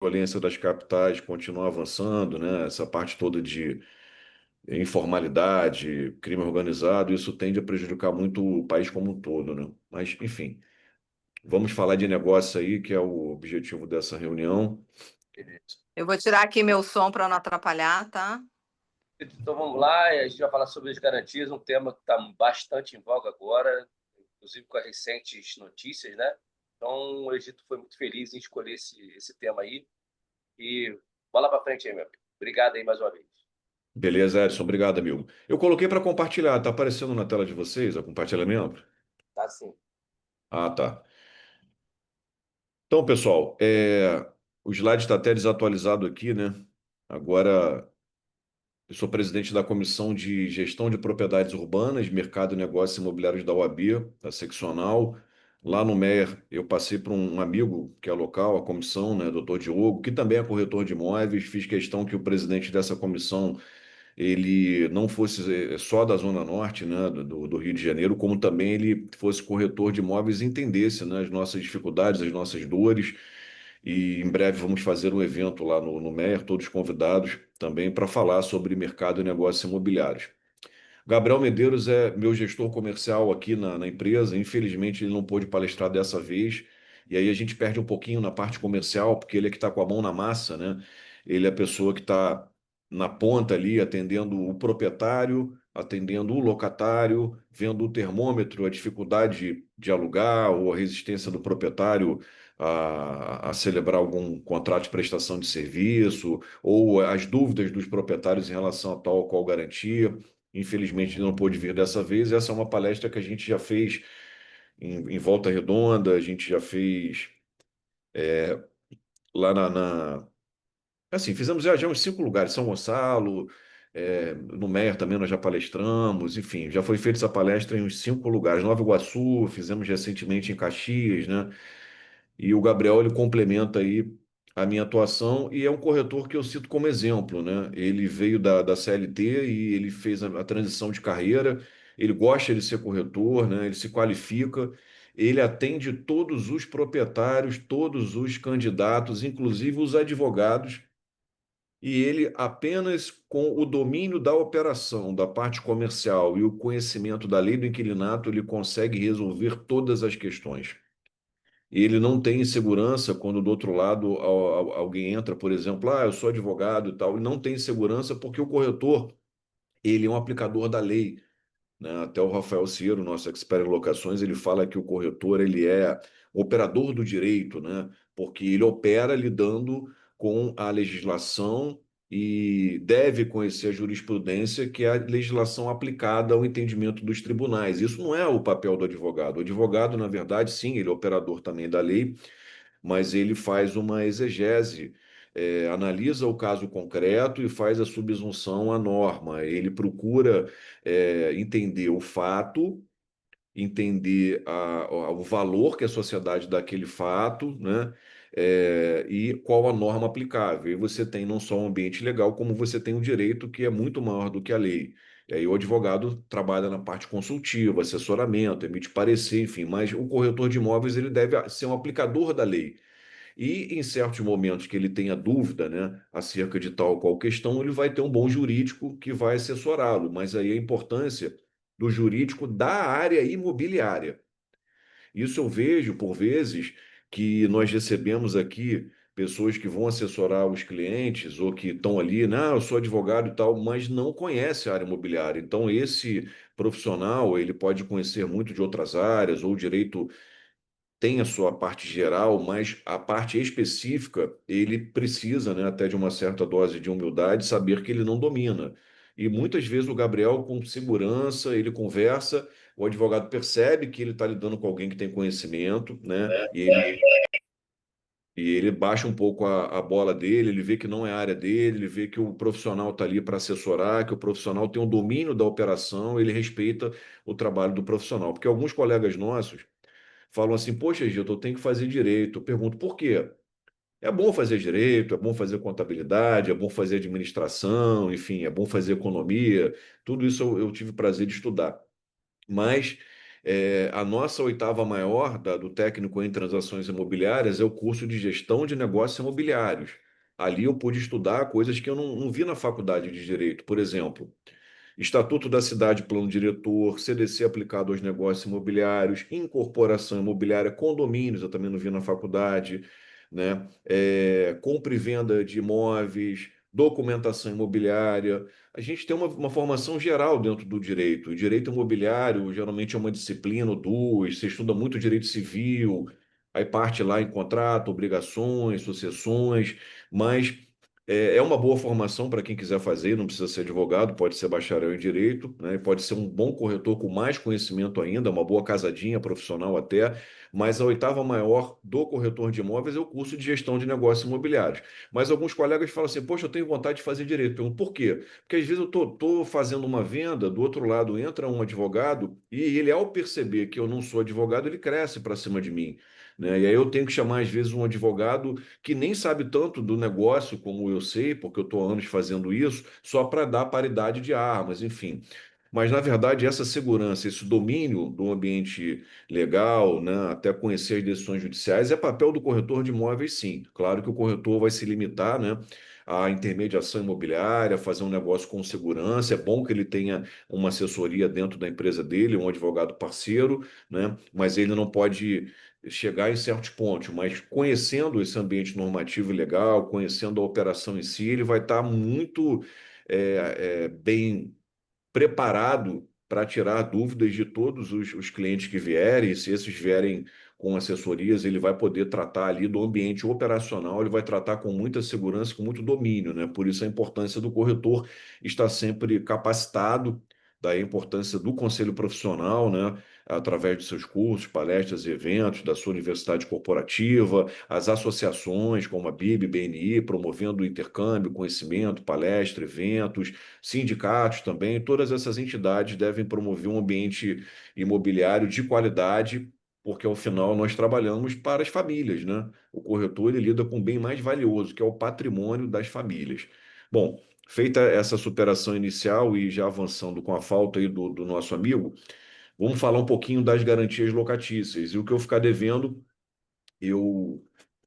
violência das capitais continua avançando, né? Essa parte toda de informalidade, crime organizado, isso tende a prejudicar muito o país como um todo, né? Mas, enfim, vamos falar de negócio aí, que é o objetivo dessa reunião. Eu vou tirar aqui meu som para não atrapalhar, tá? Então vamos lá, a gente vai falar sobre as garantias, um tema que está bastante em voga agora, inclusive com as recentes notícias, né? Então o Egito foi muito feliz em escolher esse tema aí. E bola para frente aí, meu amigo. Obrigado aí mais uma vez. Beleza, Edson, obrigado, amigo. Eu coloquei para compartilhar, tá aparecendo na tela de vocês o compartilhamento? Tá sim. Ah, tá. Então, pessoal, o slide está até desatualizado aqui, né? Agora, eu sou presidente da Comissão de Gestão de Propriedades Urbanas, Mercado e Negócios Imobiliários da OAB, da seccional. Lá no MER, eu passei para um amigo que é local, a comissão, né, doutor Diogo, que também é corretor de imóveis. Fiz questão que o presidente dessa comissão ele não fosse só da Zona Norte, né, do Rio de Janeiro, como também ele fosse corretor de imóveis e entendesse, né, as nossas dificuldades, as nossas dores. E em breve vamos fazer um evento lá no MER, todos convidados também para falar sobre mercado e negócios imobiliários. Gabriel Medeiros é meu gestor comercial aqui na empresa. Infelizmente, ele não pôde palestrar dessa vez. E aí a gente perde um pouquinho na parte comercial, porque ele é que está com a mão na massa, né? Ele é a pessoa que está na ponta ali, atendendo o proprietário, atendendo o locatário, vendo o termômetro, a dificuldade de alugar ou a resistência do proprietário a celebrar algum contrato de prestação de serviço, ou as dúvidas dos proprietários em relação a tal ou qual garantia. Infelizmente, ele não pôde vir dessa vez. Essa é uma palestra que a gente já fez em Volta Redonda, a gente já fez lá assim, fizemos já uns 5 lugares, São Gonçalo, no MER também nós já palestramos, enfim, já foi feita essa palestra em uns 5 lugares. Nova Iguaçu, fizemos recentemente em Caxias, né? E o Gabriel, ele complementa aí a minha atuação e é um corretor que eu cito como exemplo, né? Ele veio da CLT e ele fez a transição de carreira, ele gosta de ser corretor, né? Ele se qualifica, ele atende todos os proprietários, todos os candidatos, inclusive os advogados, e ele apenas com o domínio da operação, da parte comercial e o conhecimento da lei do inquilinato, ele consegue resolver todas as questões. E ele não tem segurança quando do outro lado alguém entra, por exemplo, eu sou advogado e tal, ele não tem segurança porque o corretor, ele é um aplicador da lei, né? Até o Rafael Ciero, nosso expert em locações, ele fala que o corretor, ele é operador do direito, né? Porque ele opera lidando com a legislação e deve conhecer a jurisprudência, que é a legislação aplicada ao entendimento dos tribunais. Isso não é o papel do advogado. O advogado, na verdade, sim, ele é operador também da lei, mas ele faz uma exegese, analisa o caso concreto e faz a subsunção à norma. Ele procura, entender o fato, entender o valor que a sociedade dá àquele fato, né? E qual a norma aplicável. E você tem não só um ambiente legal, como você tem um direito que é muito maior do que a lei. E aí o advogado trabalha na parte consultiva, assessoramento, emite parecer, enfim, mas o corretor de imóveis ele deve ser um aplicador da lei. E em certos momentos que ele tenha dúvida, né, acerca de tal ou qual questão, ele vai ter um bom jurídico que vai assessorá-lo. Mas aí a importância do jurídico da área imobiliária. Isso eu vejo, por vezes, que nós recebemos aqui pessoas que vão assessorar os clientes ou que estão ali, não, eu sou advogado e tal, mas não conhece a área imobiliária. Então, esse profissional, ele pode conhecer muito de outras áreas, ou direito tem a sua parte geral, mas a parte específica, ele precisa, né, até de uma certa dose de humildade, saber que ele não domina. E muitas vezes o Gabriel, com segurança, ele conversa, o advogado percebe que ele está lidando com alguém que tem conhecimento, né, e ele baixa um pouco a bola dele, ele vê que não é a área dele, ele vê que o profissional está ali para assessorar, que o profissional tem o domínio da operação, ele respeita o trabalho do profissional. Porque alguns colegas nossos falam assim, poxa, Gilton, eu tenho que fazer direito. Eu pergunto, por quê? É bom fazer direito, é bom fazer contabilidade, é bom fazer administração, enfim, é bom fazer economia. Tudo isso eu tive prazer de estudar. Mas A nossa oitava maior do técnico em transações imobiliárias é o curso de gestão de negócios imobiliários. Ali eu pude estudar coisas que eu não vi na faculdade de direito. Por exemplo, Estatuto da Cidade, Plano Diretor, CDC aplicado aos negócios imobiliários, incorporação imobiliária, condomínios, eu também não vi na faculdade, né? Compra e venda de imóveis, documentação imobiliária. A gente tem uma formação geral dentro do direito. O direito imobiliário geralmente é uma disciplina ou duas, você estuda muito direito civil, aí parte lá em contrato, obrigações, sucessões, mas é uma boa formação para quem quiser fazer, não precisa ser advogado, pode ser bacharel em direito, né? E pode ser um bom corretor com mais conhecimento ainda, uma boa casadinha profissional até, mas a oitava maior do corretor de imóveis é o curso de gestão de negócios imobiliários. Mas alguns colegas falam assim, poxa, eu tenho vontade de fazer direito. Eu pergunto, por quê? Porque às vezes eu tô fazendo uma venda, do outro lado entra um advogado e ele, ao perceber que eu não sou advogado, ele cresce para cima de mim. Né? E aí eu tenho que chamar, às vezes, um advogado que nem sabe tanto do negócio como eu sei, porque eu estou há anos fazendo isso, só para dar paridade de armas, enfim. Mas, na verdade, essa segurança, esse domínio do ambiente legal, né, até conhecer as decisões judiciais, é papel do corretor de imóveis, sim. Claro que o corretor vai se limitar, né, à intermediação imobiliária, fazer um negócio com segurança. É bom que ele tenha uma assessoria dentro da empresa dele, um advogado parceiro, né, mas ele não pode chegar em certos pontos, mas conhecendo esse ambiente normativo e legal, conhecendo a operação em si, ele vai estar muito bem preparado para tirar dúvidas de todos os clientes que vierem, e se esses vierem com assessorias, ele vai poder tratar ali do ambiente operacional, ele vai tratar com muita segurança, com muito domínio, né? Por isso a importância do corretor estar sempre capacitado, daí a importância do conselho profissional, né? Através de seus cursos, palestras e eventos, da sua universidade corporativa, as associações como a BIB, BNI, promovendo o intercâmbio, conhecimento, palestra, eventos, sindicatos também, todas essas entidades devem promover um ambiente imobiliário de qualidade, porque ao final nós trabalhamos para as famílias, né? O corretor ele lida com o bem mais valioso, que é o patrimônio das famílias. Bom, feita essa superação inicial e já avançando com a falta aí do nosso amigo, vamos falar um pouquinho das garantias locatícias. E o que eu ficar devendo, eu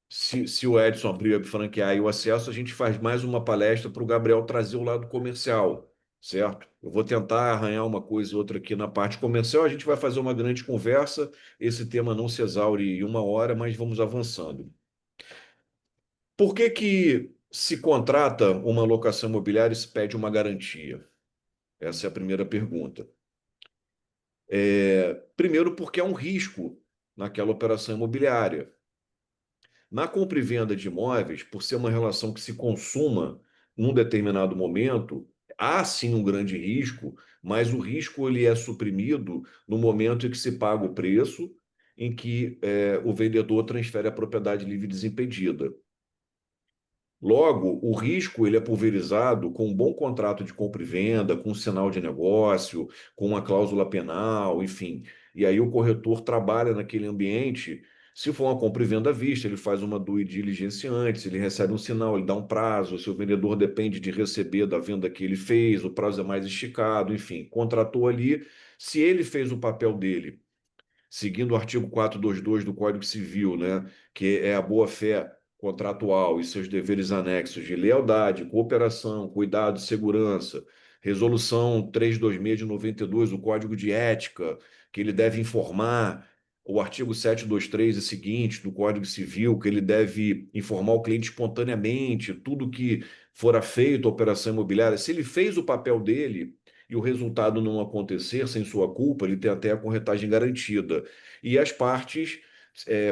se o Edson abrir a franquear e o acesso, a gente faz mais uma palestra para o Gabriel trazer o lado comercial, certo? Eu vou tentar arranhar uma coisa e outra aqui na parte comercial, a gente vai fazer uma grande conversa. Esse tema não se exaure em uma hora, mas vamos avançando. Por que que se contrata uma locação imobiliária e se pede uma garantia? Essa é a primeira pergunta. Primeiro, porque é um risco naquela operação imobiliária. Na compra e venda de imóveis, por ser uma relação que se consuma num determinado momento, há sim um grande risco, mas o risco ele é suprimido no momento em que se paga o preço, em que o vendedor transfere a propriedade livre e desimpedida. Logo, o risco ele é pulverizado com um bom contrato de compra e venda, com um sinal de negócio, com uma cláusula penal, enfim. E aí o corretor trabalha naquele ambiente. Se for uma compra e venda à vista, ele faz uma due diligence antes, ele recebe um sinal, ele dá um prazo. Se o vendedor depende de receber da venda que ele fez, o prazo é mais esticado, enfim, contratou ali. Se ele fez o papel dele seguindo o artigo 422 do Código Civil, né, que é a boa-fé contratual e seus deveres anexos de lealdade, cooperação, cuidado, segurança, resolução 326 de 92 do Código de Ética, que ele deve informar, o artigo 723 e seguinte do Código Civil, que ele deve informar o cliente espontaneamente, tudo que fora feito a operação imobiliária, se ele fez o papel dele, e o resultado não acontecer sem sua culpa, ele tem até a corretagem garantida. E as partes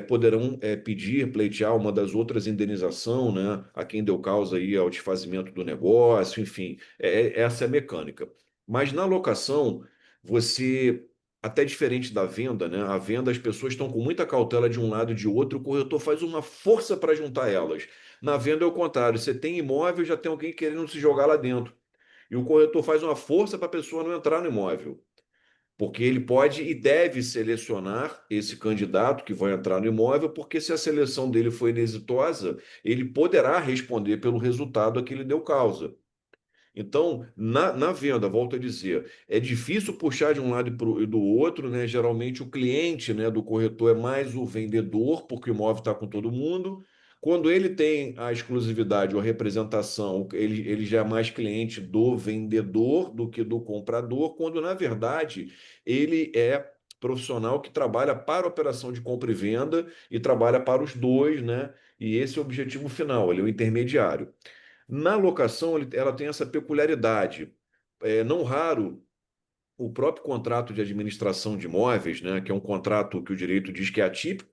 poderão pedir, pleitear uma das outras indenização, né, a quem deu causa aí ao desfazimento do negócio, enfim, essa é a mecânica. Mas na locação, você, até diferente da venda, né, a venda as pessoas estão com muita cautela de um lado e de outro, o corretor faz uma força para juntar elas. Na venda é o contrário, você tem imóvel, já tem alguém querendo se jogar lá dentro. E o corretor faz uma força para a pessoa não entrar no imóvel, porque ele pode e deve selecionar esse candidato que vai entrar no imóvel, porque se a seleção dele foi inexitosa, ele poderá responder pelo resultado a que ele deu causa. Então, na venda, volto a dizer, é difícil puxar de um lado e do outro, né? Geralmente o cliente, né, do corretor é mais o vendedor, porque o imóvel está com todo mundo. Quando ele tem a exclusividade ou a representação, ele já é mais cliente do vendedor do que do comprador, quando na verdade ele é profissional que trabalha para a operação de compra e venda e trabalha para os dois, né? E esse é o objetivo final, ele é o intermediário. Na locação, ela tem essa peculiaridade. Não raro, o próprio contrato de administração de imóveis, né, que é um contrato que o direito diz que é atípico,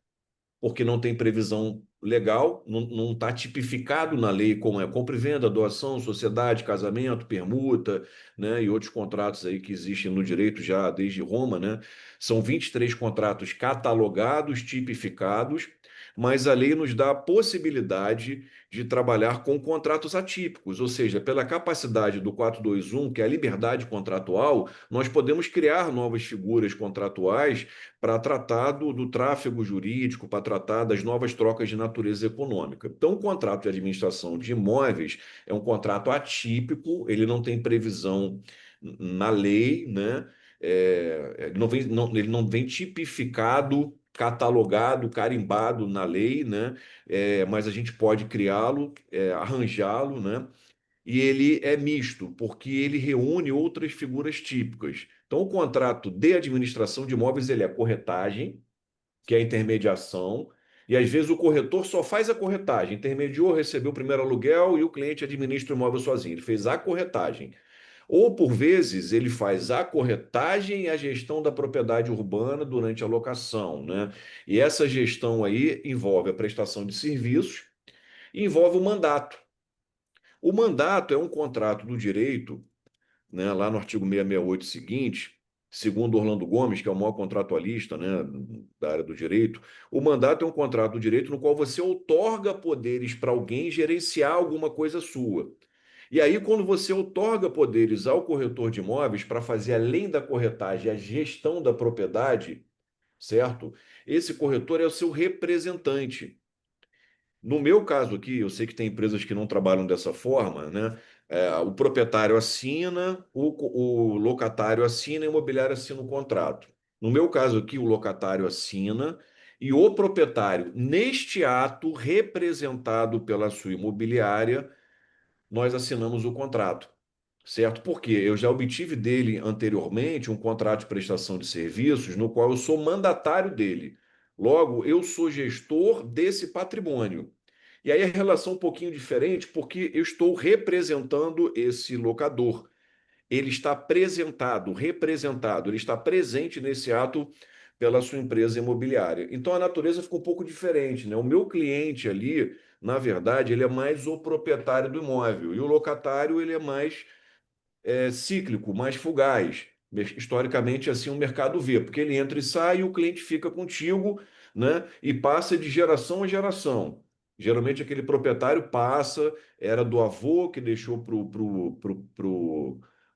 porque não tem previsão legal, não está tipificado na lei como é compra e venda, doação, sociedade, casamento, permuta, né, e outros contratos aí que existem no direito já desde Roma, né? São 23 contratos catalogados, tipificados, mas a lei nos dá a possibilidade de trabalhar com contratos atípicos, ou seja, pela capacidade do 421, que é a liberdade contratual, nós podemos criar novas figuras contratuais para tratar do tráfego jurídico, para tratar das novas trocas de natureza econômica. Então, o contrato de administração de imóveis é um contrato atípico, ele não tem previsão na lei, né? Ele não vem tipificado, catalogado, carimbado na lei, né? Mas a gente pode criá-lo, arranjá-lo, né? E ele é misto, porque ele reúne outras figuras típicas. Então, o contrato de administração de imóveis ele é corretagem, que é a intermediação, e às vezes o corretor só faz a corretagem, intermediou, recebeu o primeiro aluguel e o cliente administra o imóvel sozinho. Ele fez a corretagem. Ou, por vezes, ele faz a corretagem e a gestão da propriedade urbana durante a locação, né? E essa gestão aí envolve a prestação de serviços e envolve o mandato. O mandato é um contrato do direito, né, lá no artigo 668 seguinte, segundo Orlando Gomes, que é o maior contratualista, né, da área do direito, o mandato é um contrato do direito no qual você outorga poderes para alguém gerenciar alguma coisa sua. E aí, quando você outorga poderes ao corretor de imóveis para fazer, além da corretagem, a gestão da propriedade, certo? Esse corretor é o seu representante. No meu caso aqui, eu sei que tem empresas que não trabalham dessa forma, né? O proprietário assina, o locatário assina e o imobiliário assina o contrato. No meu caso aqui, o locatário assina e o proprietário, neste ato, representado pela sua imobiliária, nós assinamos o contrato, certo? Porque eu já obtive dele anteriormente um contrato de prestação de serviços no qual eu sou mandatário dele. Logo, eu sou gestor desse patrimônio. E aí a relação é um pouquinho diferente, porque eu estou representando esse locador. Ele está apresentado, representado, ele está presente nesse ato pela sua empresa imobiliária. Então a natureza fica um pouco diferente, né? O meu cliente ali, na verdade, ele é mais o proprietário do imóvel e o locatário ele é mais cíclico, mais fugaz. Historicamente, assim, o mercado vê, porque ele entra e sai e o cliente fica contigo, né? E passa de geração a geração. Geralmente, aquele proprietário passa, era do avô que deixou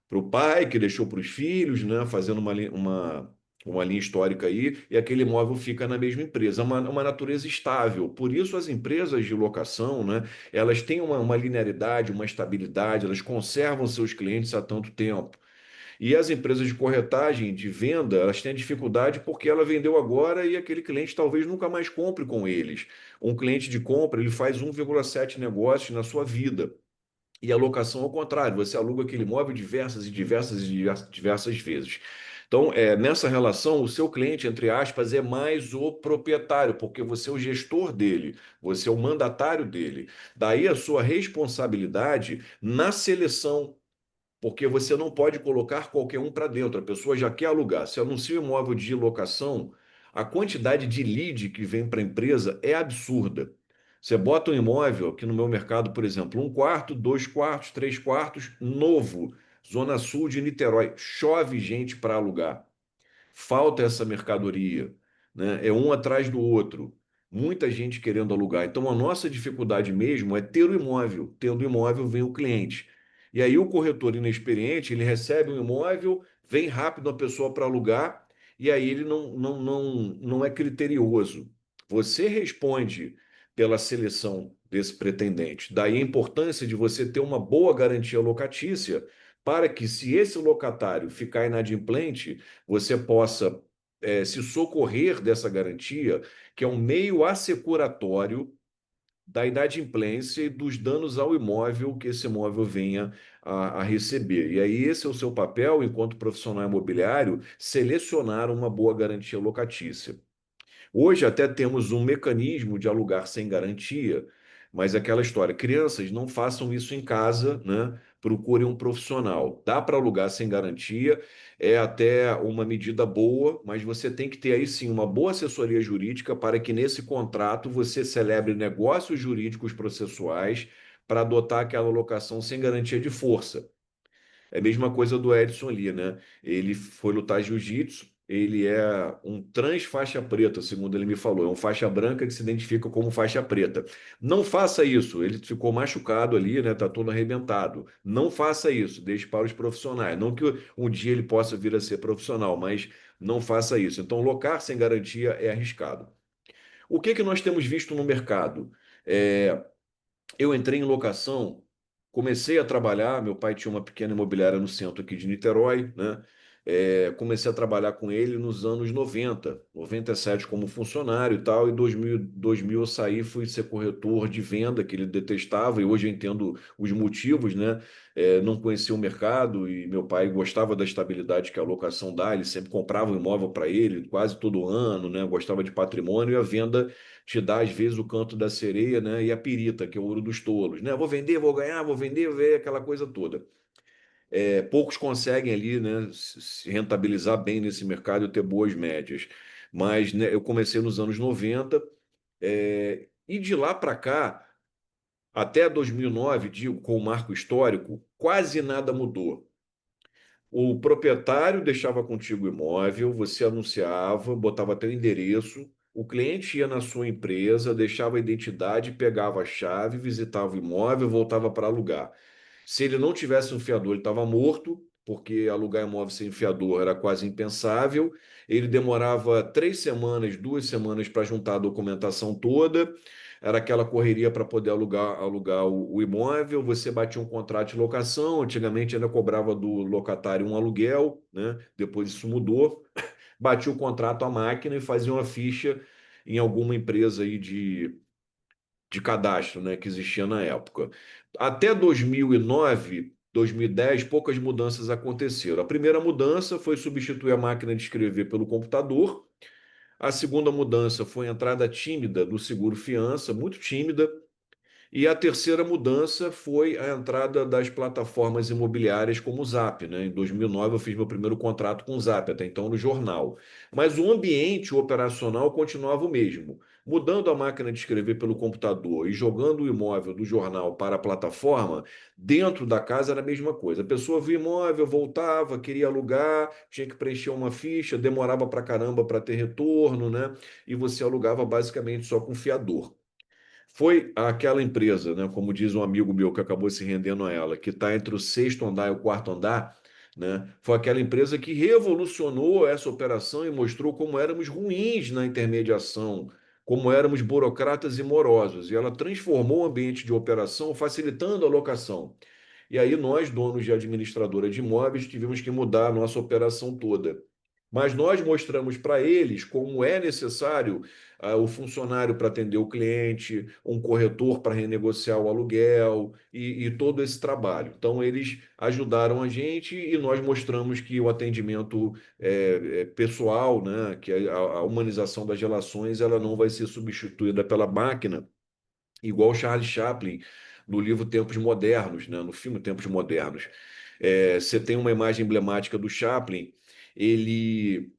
pro pai, que deixou para os filhos, né? Fazendo uma linha histórica aí, e aquele imóvel fica na mesma empresa. É uma natureza estável. Por isso, as empresas de locação, né? Elas têm uma linearidade, uma estabilidade, elas conservam seus clientes há tanto tempo. E as empresas de corretagem, de venda, elas têm dificuldade porque ela vendeu agora e aquele cliente talvez nunca mais compre com eles. Um cliente de compra, ele faz 1,7 negócios na sua vida. E a locação ao contrário, você aluga aquele imóvel diversas e diversas e diversas vezes. Então, nessa relação, o seu cliente, entre aspas, é mais o proprietário, porque você é o gestor dele, você é o mandatário dele. Daí a sua responsabilidade na seleção, porque você não pode colocar qualquer um para dentro. A pessoa já quer alugar. Se anuncia um imóvel de locação, a quantidade de lead que vem para a empresa é absurda. Você bota um imóvel, aqui no meu mercado, por exemplo, um quarto, dois quartos, três quartos, novo, Zona Sul de Niterói. Chove gente para alugar. Falta essa mercadoria, né? É um atrás do outro. Muita gente querendo alugar. Então, a nossa dificuldade mesmo é ter o imóvel. Tendo o imóvel, vem o cliente. E aí, o corretor inexperiente, ele recebe um imóvel, vem rápido a pessoa para alugar, e aí ele não é criterioso. Você responde pela seleção desse pretendente. Daí a importância de você ter uma boa garantia locatícia para que, se esse locatário ficar inadimplente, você possa se socorrer dessa garantia, que é um meio assecuratório da inadimplência e dos danos ao imóvel que esse imóvel venha a receber. E aí, esse é o seu papel, enquanto profissional imobiliário, selecionar uma boa garantia locatícia. Hoje até temos um mecanismo de alugar sem garantia, mas é aquela história, crianças, não façam isso em casa, né? Procurem um profissional. Dá para alugar sem garantia, é até uma medida boa, mas você tem que ter aí sim uma boa assessoria jurídica para que nesse contrato você celebre negócios jurídicos processuais para adotar aquela locação sem garantia de força. É a mesma coisa do Edson ali, né? Ele foi lutar jiu-jitsu, ele é um trans faixa preta, segundo ele me falou. É um faixa branca que se identifica como faixa preta. Não faça isso. Ele ficou machucado ali, né? Tá todo arrebentado. Não faça isso. Deixe para os profissionais. Não que um dia ele possa vir a ser profissional, mas não faça isso. Então, locar sem garantia é arriscado. O que que nós temos visto no mercado? É, eu entrei em locação, comecei a trabalhar. Meu pai tinha uma pequena imobiliária no centro aqui de Niterói, né? Comecei a trabalhar com ele nos anos 90, 97 como funcionário e tal, e 2000 eu saí, fui ser corretor de venda, que ele detestava, e hoje eu entendo os motivos, né? Não conhecia o mercado e meu pai gostava da estabilidade que a locação dá, ele sempre comprava um imóvel para ele, quase todo ano, né? Gostava de patrimônio, e a venda te dá, às vezes, o canto da sereia, né? E a pirita, que é o ouro dos tolos, né? Vou vender, vou ganhar, vou vender, vou ver aquela coisa toda. Poucos conseguem ali, né, se rentabilizar bem nesse mercado e ter boas médias. Mas, né, eu comecei nos anos 90, e de lá para cá, até 2009, digo, com o marco histórico, quase nada mudou. O proprietário deixava contigo o imóvel, você anunciava, botava teu endereço, o cliente ia na sua empresa, deixava a identidade, pegava a chave, visitava o imóvel, voltava para alugar. Se ele não tivesse um fiador, ele estava morto, porque alugar imóvel sem fiador era quase impensável. Ele demorava 3 semanas, 2 semanas para juntar a documentação toda. Era aquela correria para poder alugar o imóvel. Você batia um contrato de locação. Antigamente ainda cobrava do locatário um aluguel, né? Depois isso mudou. Batia o contrato à máquina e fazia uma ficha em alguma empresa aí de cadastro, né, que existia na época. Até 2009, 2010, poucas mudanças aconteceram. A primeira mudança foi substituir a máquina de escrever pelo computador. A segunda mudança foi a entrada tímida do seguro fiança, muito tímida. E a terceira mudança foi a entrada das plataformas imobiliárias como o Zap, né? Em 2009 eu fiz meu primeiro contrato com o Zap, até então no jornal. Mas o ambiente operacional continuava o mesmo. Mudando a máquina de escrever pelo computador e jogando o imóvel do jornal para a plataforma, dentro da casa era a mesma coisa. A pessoa via o imóvel, voltava, queria alugar, tinha que preencher uma ficha, demorava para caramba para ter retorno, né? E você alugava basicamente só com fiador. Foi aquela empresa, né, como diz um amigo meu que acabou se rendendo a ela, que está entre o sexto andar e o quarto andar, né, foi aquela empresa que revolucionou essa operação e mostrou como éramos ruins na intermediação, como éramos burocratas e morosos. E ela transformou o ambiente de operação, facilitando a locação. E aí nós, donos de administradora de imóveis, tivemos que mudar a nossa operação toda. Mas nós mostramos para eles como é necessário o funcionário para atender o cliente, um corretor para renegociar o aluguel e todo esse trabalho. Então, eles ajudaram a gente e nós mostramos que o atendimento pessoal, né, que a humanização das relações, ela não vai ser substituída pela máquina, igual Charles Chaplin no livro Tempos Modernos, né, no filme Tempos Modernos. Você tem uma imagem emblemática do Chaplin, ele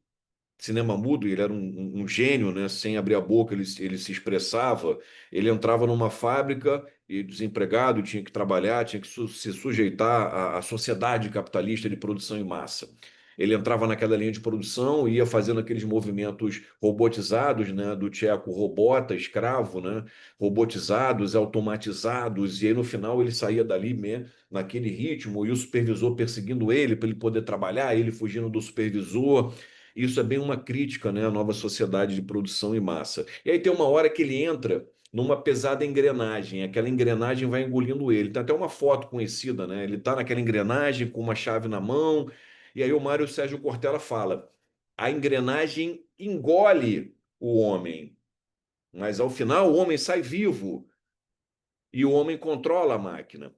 cinema mudo, ele era um gênio, né? Sem abrir a boca, ele se expressava. Ele entrava numa fábrica e desempregado, tinha que trabalhar, tinha que se sujeitar à sociedade capitalista de produção em massa. Ele entrava naquela linha de produção e ia fazendo aqueles movimentos robotizados, né, do tcheco robota, escravo, né, robotizados, automatizados, e aí no final ele saía dali, né, naquele ritmo, e o supervisor perseguindo ele para ele poder trabalhar, ele fugindo do supervisor. Isso é bem uma crítica, né, à nova sociedade de produção em massa. E aí tem uma hora que ele entra numa pesada engrenagem. Aquela engrenagem vai engolindo ele. Tem até uma foto conhecida, né? Ele está naquela engrenagem com uma chave na mão, e aí o Mário Sérgio Cortella fala: a engrenagem engole o homem, mas ao final o homem sai vivo e o homem controla a máquina.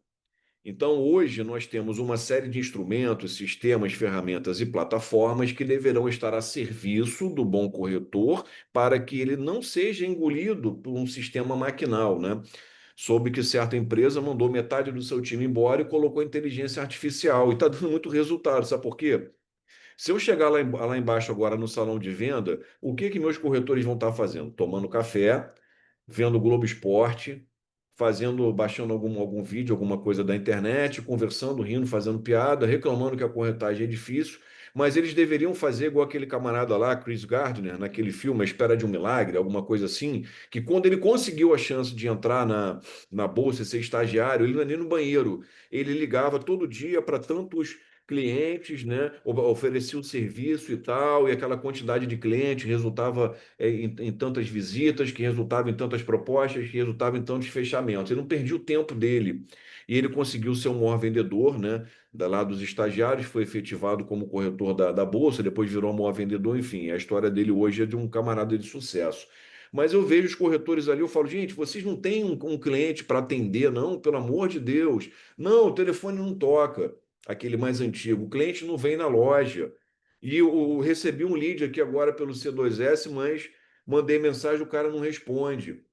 Então, hoje, nós temos uma série de instrumentos, sistemas, ferramentas e plataformas que deverão estar a serviço do bom corretor para que ele não seja engolido por um sistema maquinal, né? Soube que certa empresa mandou metade do seu time embora e colocou inteligência artificial e está dando muito resultado. Sabe por quê? Se eu chegar lá embaixo agora no salão de venda, o que que meus corretores vão estar fazendo? Tomando café, vendo o Globo Esporte, baixando algum vídeo, alguma coisa da internet, conversando, rindo, fazendo piada, reclamando que a corretagem é difícil, mas eles deveriam fazer igual aquele camarada lá, Chris Gardner, naquele filme A Espera de um Milagre, alguma coisa assim, que quando ele conseguiu a chance de entrar na bolsa e ser estagiário, ele não ia nem no banheiro, ele ligava todo dia para tantos clientes, né? Oferecia o serviço e tal, e aquela quantidade de clientes resultava em tantas visitas, que resultava em tantas propostas, que resultava em tantos fechamentos. Ele não perdia o tempo dele. E ele conseguiu ser um maior vendedor, né? Lá dos estagiários, foi efetivado como corretor da Bolsa, depois virou um maior vendedor, enfim. A história dele hoje é de um camarada de sucesso. Mas eu vejo os corretores ali, eu falo, gente, vocês não têm um cliente para atender, não, pelo amor de Deus. Não, o telefone não toca, aquele mais antigo. O cliente não vem na loja. E eu recebi um lead aqui agora pelo C2S, mas mandei mensagem, o cara não responde.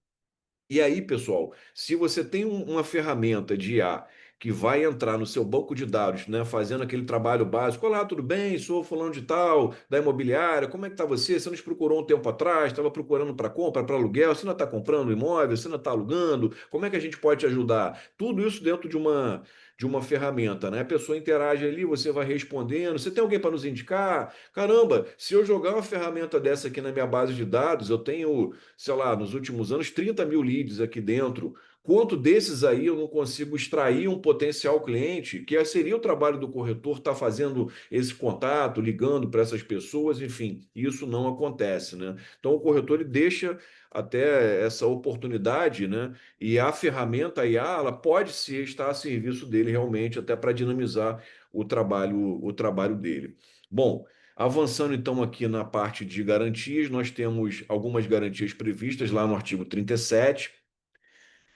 E aí, pessoal, se você tem uma ferramenta de IA que vai entrar no seu banco de dados, né, fazendo aquele trabalho básico, olá, tudo bem? Sou fulano de tal, da imobiliária, como é que está você? Você nos procurou um tempo atrás, estava procurando para compra, para aluguel, você ainda está comprando imóvel, você ainda está alugando, como é que a gente pode te ajudar? Tudo isso dentro de uma ferramenta, né? A pessoa interage ali, você vai respondendo, você tem alguém para nos indicar? Caramba, se eu jogar uma ferramenta dessa aqui na minha base de dados, eu tenho, sei lá, nos últimos anos, 30 mil leads aqui dentro. Quanto desses aí eu não consigo extrair um potencial cliente, que seria o trabalho do corretor estar fazendo esse contato, ligando para essas pessoas, enfim, isso não acontece, né? Então o corretor ele deixa até essa oportunidade, né? E a ferramenta IA, ela pode ser estar a serviço dele realmente, até para dinamizar o trabalho dele. Bom, avançando então aqui na parte de garantias, nós temos algumas garantias previstas lá no artigo 37.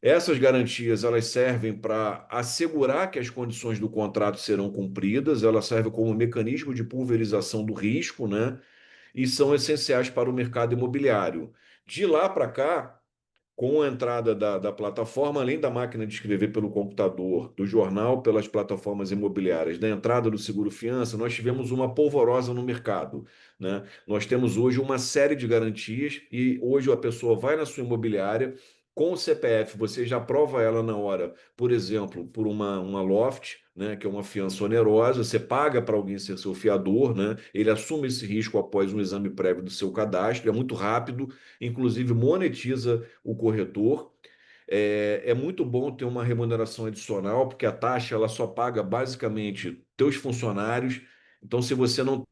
Essas garantias elas servem para assegurar que as condições do contrato serão cumpridas, elas servem como um mecanismo de pulverização do risco, né? E são essenciais para o mercado imobiliário. De lá para cá, com a entrada da plataforma, além da máquina de escrever pelo computador, do jornal pelas plataformas imobiliárias, da entrada do seguro-fiança, nós tivemos uma polvorosa no mercado, né? Nós temos hoje uma série de garantias e hoje a pessoa vai na sua imobiliária com o CPF, você já prova ela na hora, por exemplo, por uma loft, né, que é uma fiança onerosa, você paga para alguém ser seu fiador, né? Ele assume esse risco após um exame prévio do seu cadastro, é muito rápido, inclusive monetiza o corretor. É muito bom ter uma remuneração adicional, porque a taxa ela só paga basicamente teus funcionários. Então, se você não.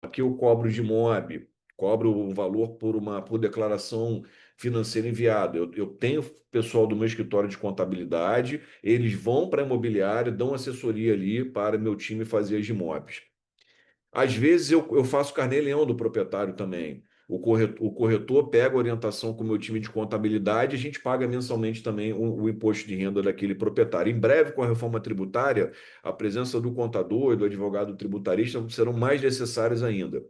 Aqui eu cobro de MOB, cobro um valor por declaração financeira enviada. Eu tenho pessoal do meu escritório de contabilidade, eles vão para a imobiliária, dão assessoria ali para meu time fazer as imóveis. Às vezes eu faço carnê-leão do proprietário também. O corretor pega a orientação com o meu time de contabilidade e a gente paga mensalmente também o imposto de renda daquele proprietário. Em breve, com a reforma tributária, a presença do contador e do advogado tributarista serão mais necessárias ainda.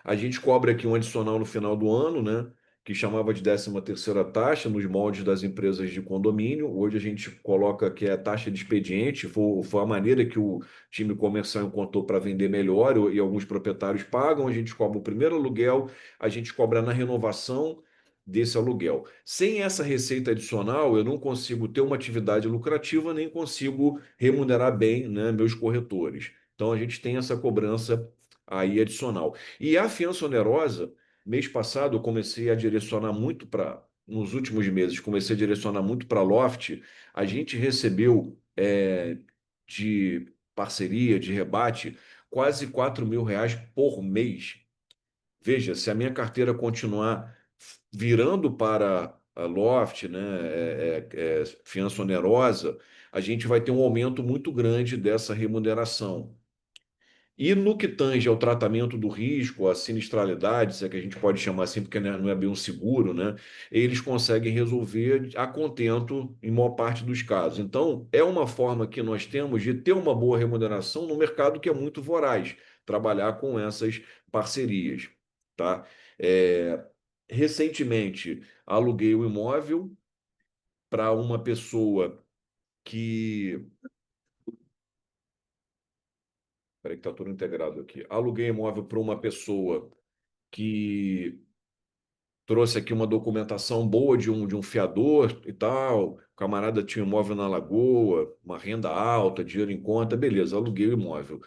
A gente cobra aqui um adicional no final do ano, né? Que chamava de 13ª taxa nos moldes das empresas de condomínio. Hoje a gente coloca que é a taxa de expediente, foi a maneira que o time comercial encontrou para vender melhor e alguns proprietários pagam. A gente cobra o primeiro aluguel, a gente cobra na renovação desse aluguel. Sem essa receita adicional, eu não consigo ter uma atividade lucrativa, nem consigo remunerar bem, né, meus corretores. Então a gente tem essa cobrança aí adicional. E a fiança onerosa, mês passado eu comecei a direcionar muito nos últimos meses, comecei a direcionar muito para Loft. A gente recebeu de parceria, de rebate, quase R$ 4.000 por mês. Veja, se a minha carteira continuar Virando para a loft, né, fiança onerosa, a gente vai ter um aumento muito grande dessa remuneração. E no que tange ao tratamento do risco, a sinistralidade, se é que a gente pode chamar assim, porque não é bem um seguro, né? Eles conseguem resolver a contento em maior parte dos casos. Então, é uma forma que nós temos de ter uma boa remuneração no mercado que é muito voraz, trabalhar com essas parcerias, tá? É, recentemente, aluguei um imóvel para uma pessoa que. Peraí, que está tudo integrado aqui. Aluguei imóvel para uma pessoa que trouxe aqui uma documentação boa de um fiador e tal. O camarada tinha um imóvel na Lagoa, uma renda alta, dinheiro em conta, beleza, aluguei o imóvel.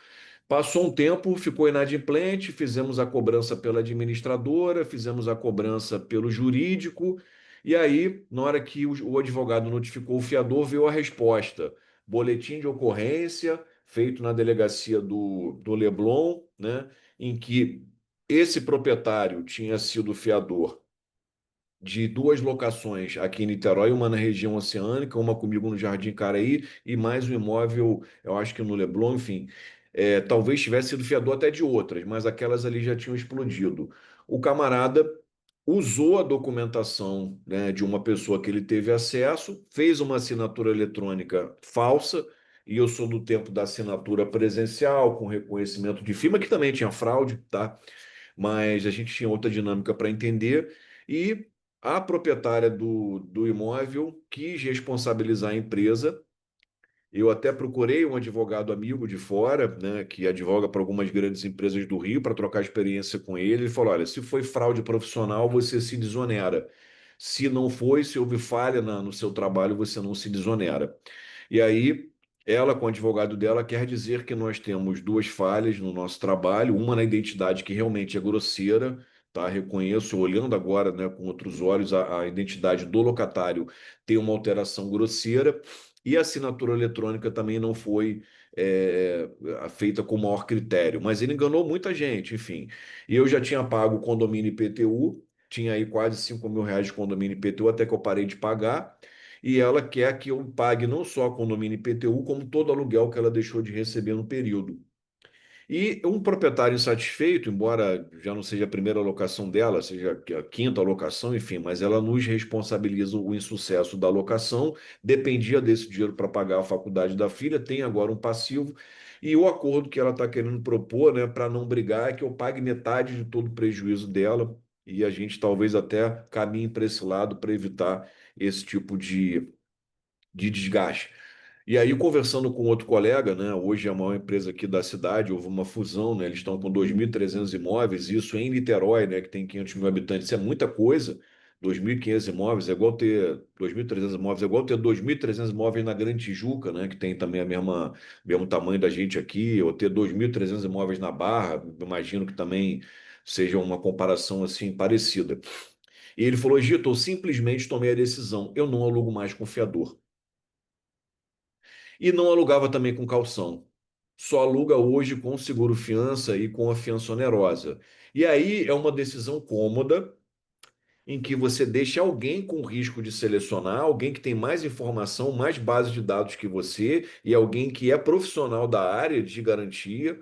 Passou um tempo, ficou inadimplente, fizemos a cobrança pela administradora, fizemos a cobrança pelo jurídico, e aí, na hora que o advogado notificou o fiador, veio a resposta: boletim de ocorrência feito na delegacia do Leblon, né, em que esse proprietário tinha sido fiador de duas locações aqui em Niterói, uma na região oceânica, uma comigo no Jardim Caraí e mais um imóvel, eu acho que no Leblon, enfim. Talvez tivesse sido fiador até de outras, mas aquelas ali já tinham explodido. O camarada usou a documentação, né, de uma pessoa que ele teve acesso, fez uma assinatura eletrônica falsa, e eu sou do tempo da assinatura presencial, com reconhecimento de firma, que também tinha fraude, tá? Mas a gente tinha outra dinâmica para entender, e a proprietária do imóvel quis responsabilizar a empresa. Eu até procurei um advogado amigo de fora, né, que advoga para algumas grandes empresas do Rio, para trocar experiência com ele. Ele falou: olha, se foi fraude profissional, você se desonera. Se não foi, se houve falha no seu trabalho, você não se desonera. E aí, ela, com o advogado dela, quer dizer que nós temos duas falhas no nosso trabalho, uma na identidade que realmente é grosseira, tá? Reconheço, olhando agora, né, com outros olhos, a identidade do locatário tem uma alteração grosseira, e a assinatura eletrônica também não foi é, feita com o maior critério, mas ele enganou muita gente, enfim. E eu já tinha pago o condomínio IPTU, tinha aí quase R$ 5.000 de condomínio IPTU, até que eu parei de pagar, e ela quer que eu pague não só condomínio IPTU, como todo aluguel que ela deixou de receber no período. E um proprietário insatisfeito, embora já não seja a primeira locação dela, seja a quinta locação, enfim, mas ela nos responsabiliza o insucesso da locação, dependia desse dinheiro para pagar a faculdade da filha, tem agora um passivo, e o acordo que ela está querendo propor, né, para não brigar, é que eu pague metade de todo o prejuízo dela, e a gente talvez até caminhe para esse lado para evitar esse tipo de desgaste. E aí, conversando com outro colega, né, hoje é a maior empresa aqui da cidade, houve uma fusão, né, eles estão com 2.300 imóveis, isso em Niterói, né, que tem 500 mil habitantes, isso é muita coisa. 2.500 imóveis é igual ter 2.300 imóveis, é igual ter 2.300 imóveis na Grande Tijuca, né, que tem também a mesmo tamanho da gente aqui, ou ter 2.300 imóveis na Barra, imagino que também seja uma comparação assim parecida. E ele falou: Gito, eu simplesmente tomei a decisão, eu não alugo mais com fiador. E não alugava também com calção. Só aluga hoje com seguro fiança e com a fiança onerosa. E aí é uma decisão cômoda em que você deixa alguém com risco de selecionar, alguém que tem mais informação, mais base de dados que você e alguém que é profissional da área de garantia.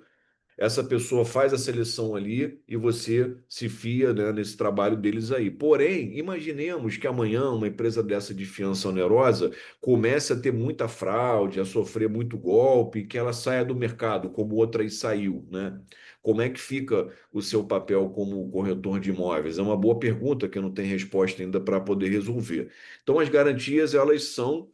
Essa pessoa faz a seleção ali e você se fia, né, nesse trabalho deles aí. Porém, imaginemos que amanhã uma empresa dessa de fiança onerosa comece a ter muita fraude, a sofrer muito golpe, que ela saia do mercado, como outra aí saiu, né? Como é que fica o seu papel como corretor de imóveis? É uma boa pergunta que não tem resposta ainda para poder resolver. Então, as garantias, elas são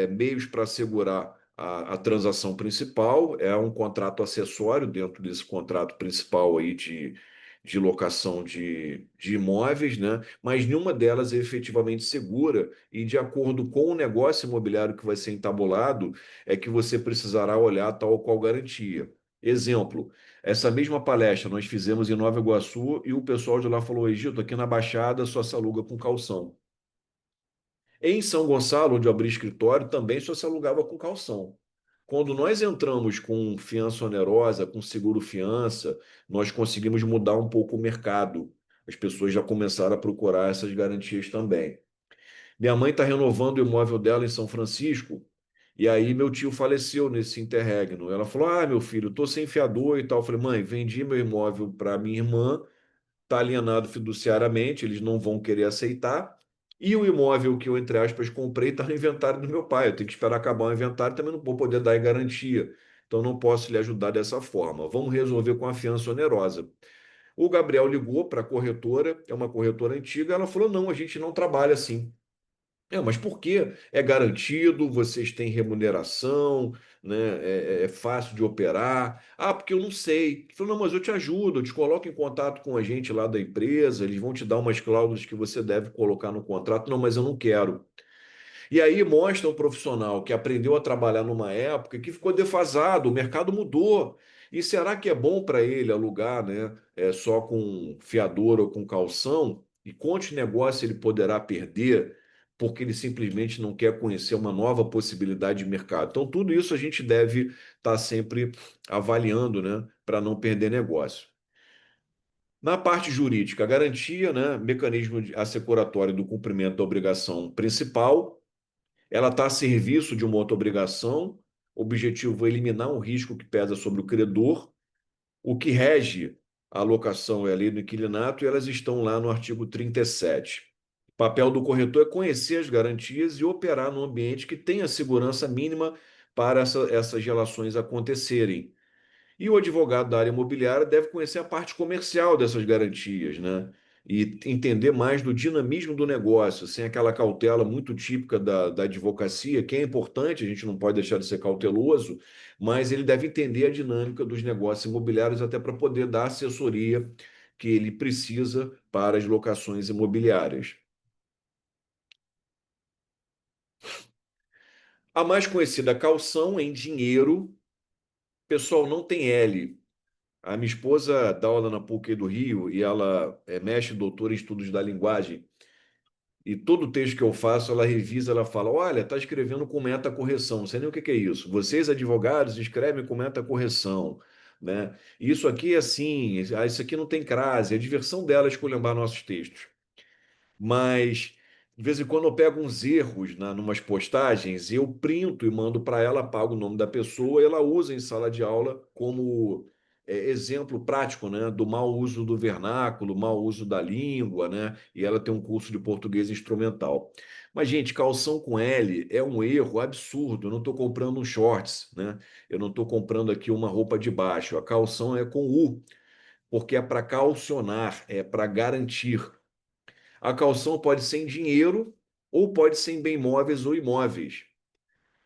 meios para assegurar a transação principal, é um contrato acessório dentro desse contrato principal aí de locação de imóveis, né? Mas nenhuma delas é efetivamente segura, e de acordo com o negócio imobiliário que vai ser entabulado, é que você precisará olhar tal ou qual garantia. Exemplo, essa mesma palestra nós fizemos em Nova Iguaçu e o pessoal de lá falou: Egito, aqui na Baixada só se aluga com calção. Em São Gonçalo, onde eu abri escritório, também só se alugava com calção. Quando nós entramos com fiança onerosa, com seguro fiança, nós conseguimos mudar um pouco o mercado. As pessoas já começaram a procurar essas garantias também. Minha mãe está renovando o imóvel dela em São Francisco, e aí meu tio faleceu nesse interregno. Ela falou: Ah, meu filho, estou sem fiador e tal. Eu falei: Mãe, vendi meu imóvel para minha irmã, está alienado fiduciariamente, eles não vão querer aceitar. E o imóvel que eu, entre aspas, comprei está no inventário do meu pai. Eu tenho que esperar acabar o inventário, também não vou poder dar em garantia. Então não posso lhe ajudar dessa forma. Vamos resolver com a fiança onerosa. O Gabriel ligou para a corretora, é uma corretora antiga, ela falou: não, a gente não trabalha assim. Mas por quê? É garantido, vocês têm remuneração, né? É fácil de operar. Ah, porque eu não sei. Ele falou: não, mas eu te ajudo, eu te coloco em contato com a gente lá da empresa, eles vão te dar umas cláusulas que você deve colocar no contrato. Não, mas eu não quero. E aí mostra um profissional que aprendeu a trabalhar numa época que ficou defasado, o mercado mudou. E será que é bom para ele alugar, né, só com fiador ou com calção? E quantos negócios ele poderá perder porque ele simplesmente não quer conhecer uma nova possibilidade de mercado? Então, tudo isso a gente deve estar sempre avaliando, né, para não perder negócio. Na parte jurídica, a garantia, né, mecanismo assecuratório do cumprimento da obrigação principal, ela está a serviço de uma outra obrigação, objetivo é eliminar um risco que pesa sobre o credor, o que rege a alocação é a lei do inquilinato e elas estão lá no artigo 37. O papel do corretor é conhecer as garantias e operar num ambiente que tenha segurança mínima para essas relações acontecerem. E o advogado da área imobiliária deve conhecer a parte comercial dessas garantias, né? E entender mais do dinamismo do negócio, sem aquela cautela muito típica da advocacia, que é importante, a gente não pode deixar de ser cauteloso, mas ele deve entender a dinâmica dos negócios imobiliários até para poder dar a assessoria que ele precisa para as locações imobiliárias. A mais conhecida calção em dinheiro, pessoal, não tem L. A minha esposa dá aula na PUC do Rio e ela é mestre e doutora em estudos da linguagem. E todo texto que eu faço, ela revisa, ela fala: Olha, está escrevendo com meta-correção. Não sei nem o que é isso. Vocês, advogados, escrevem com meta-correção. Né? Isso aqui é assim, isso aqui não tem crase. É a diversão dela esculhambar nossos textos. Mas de vez em quando eu pego uns erros numas postagens e eu printo e mando para ela, apago o nome da pessoa, e ela usa em sala de aula como exemplo prático, né, do mau uso do vernáculo, mau uso da língua, né? E ela tem um curso de português instrumental. Mas, gente, calção com L é um erro absurdo. Eu não estou comprando um shorts, né? Eu não estou comprando aqui uma roupa de baixo. A calção é com U, porque é para calcionar, é para garantir. A calção pode ser em dinheiro ou pode ser em bem móveis ou imóveis.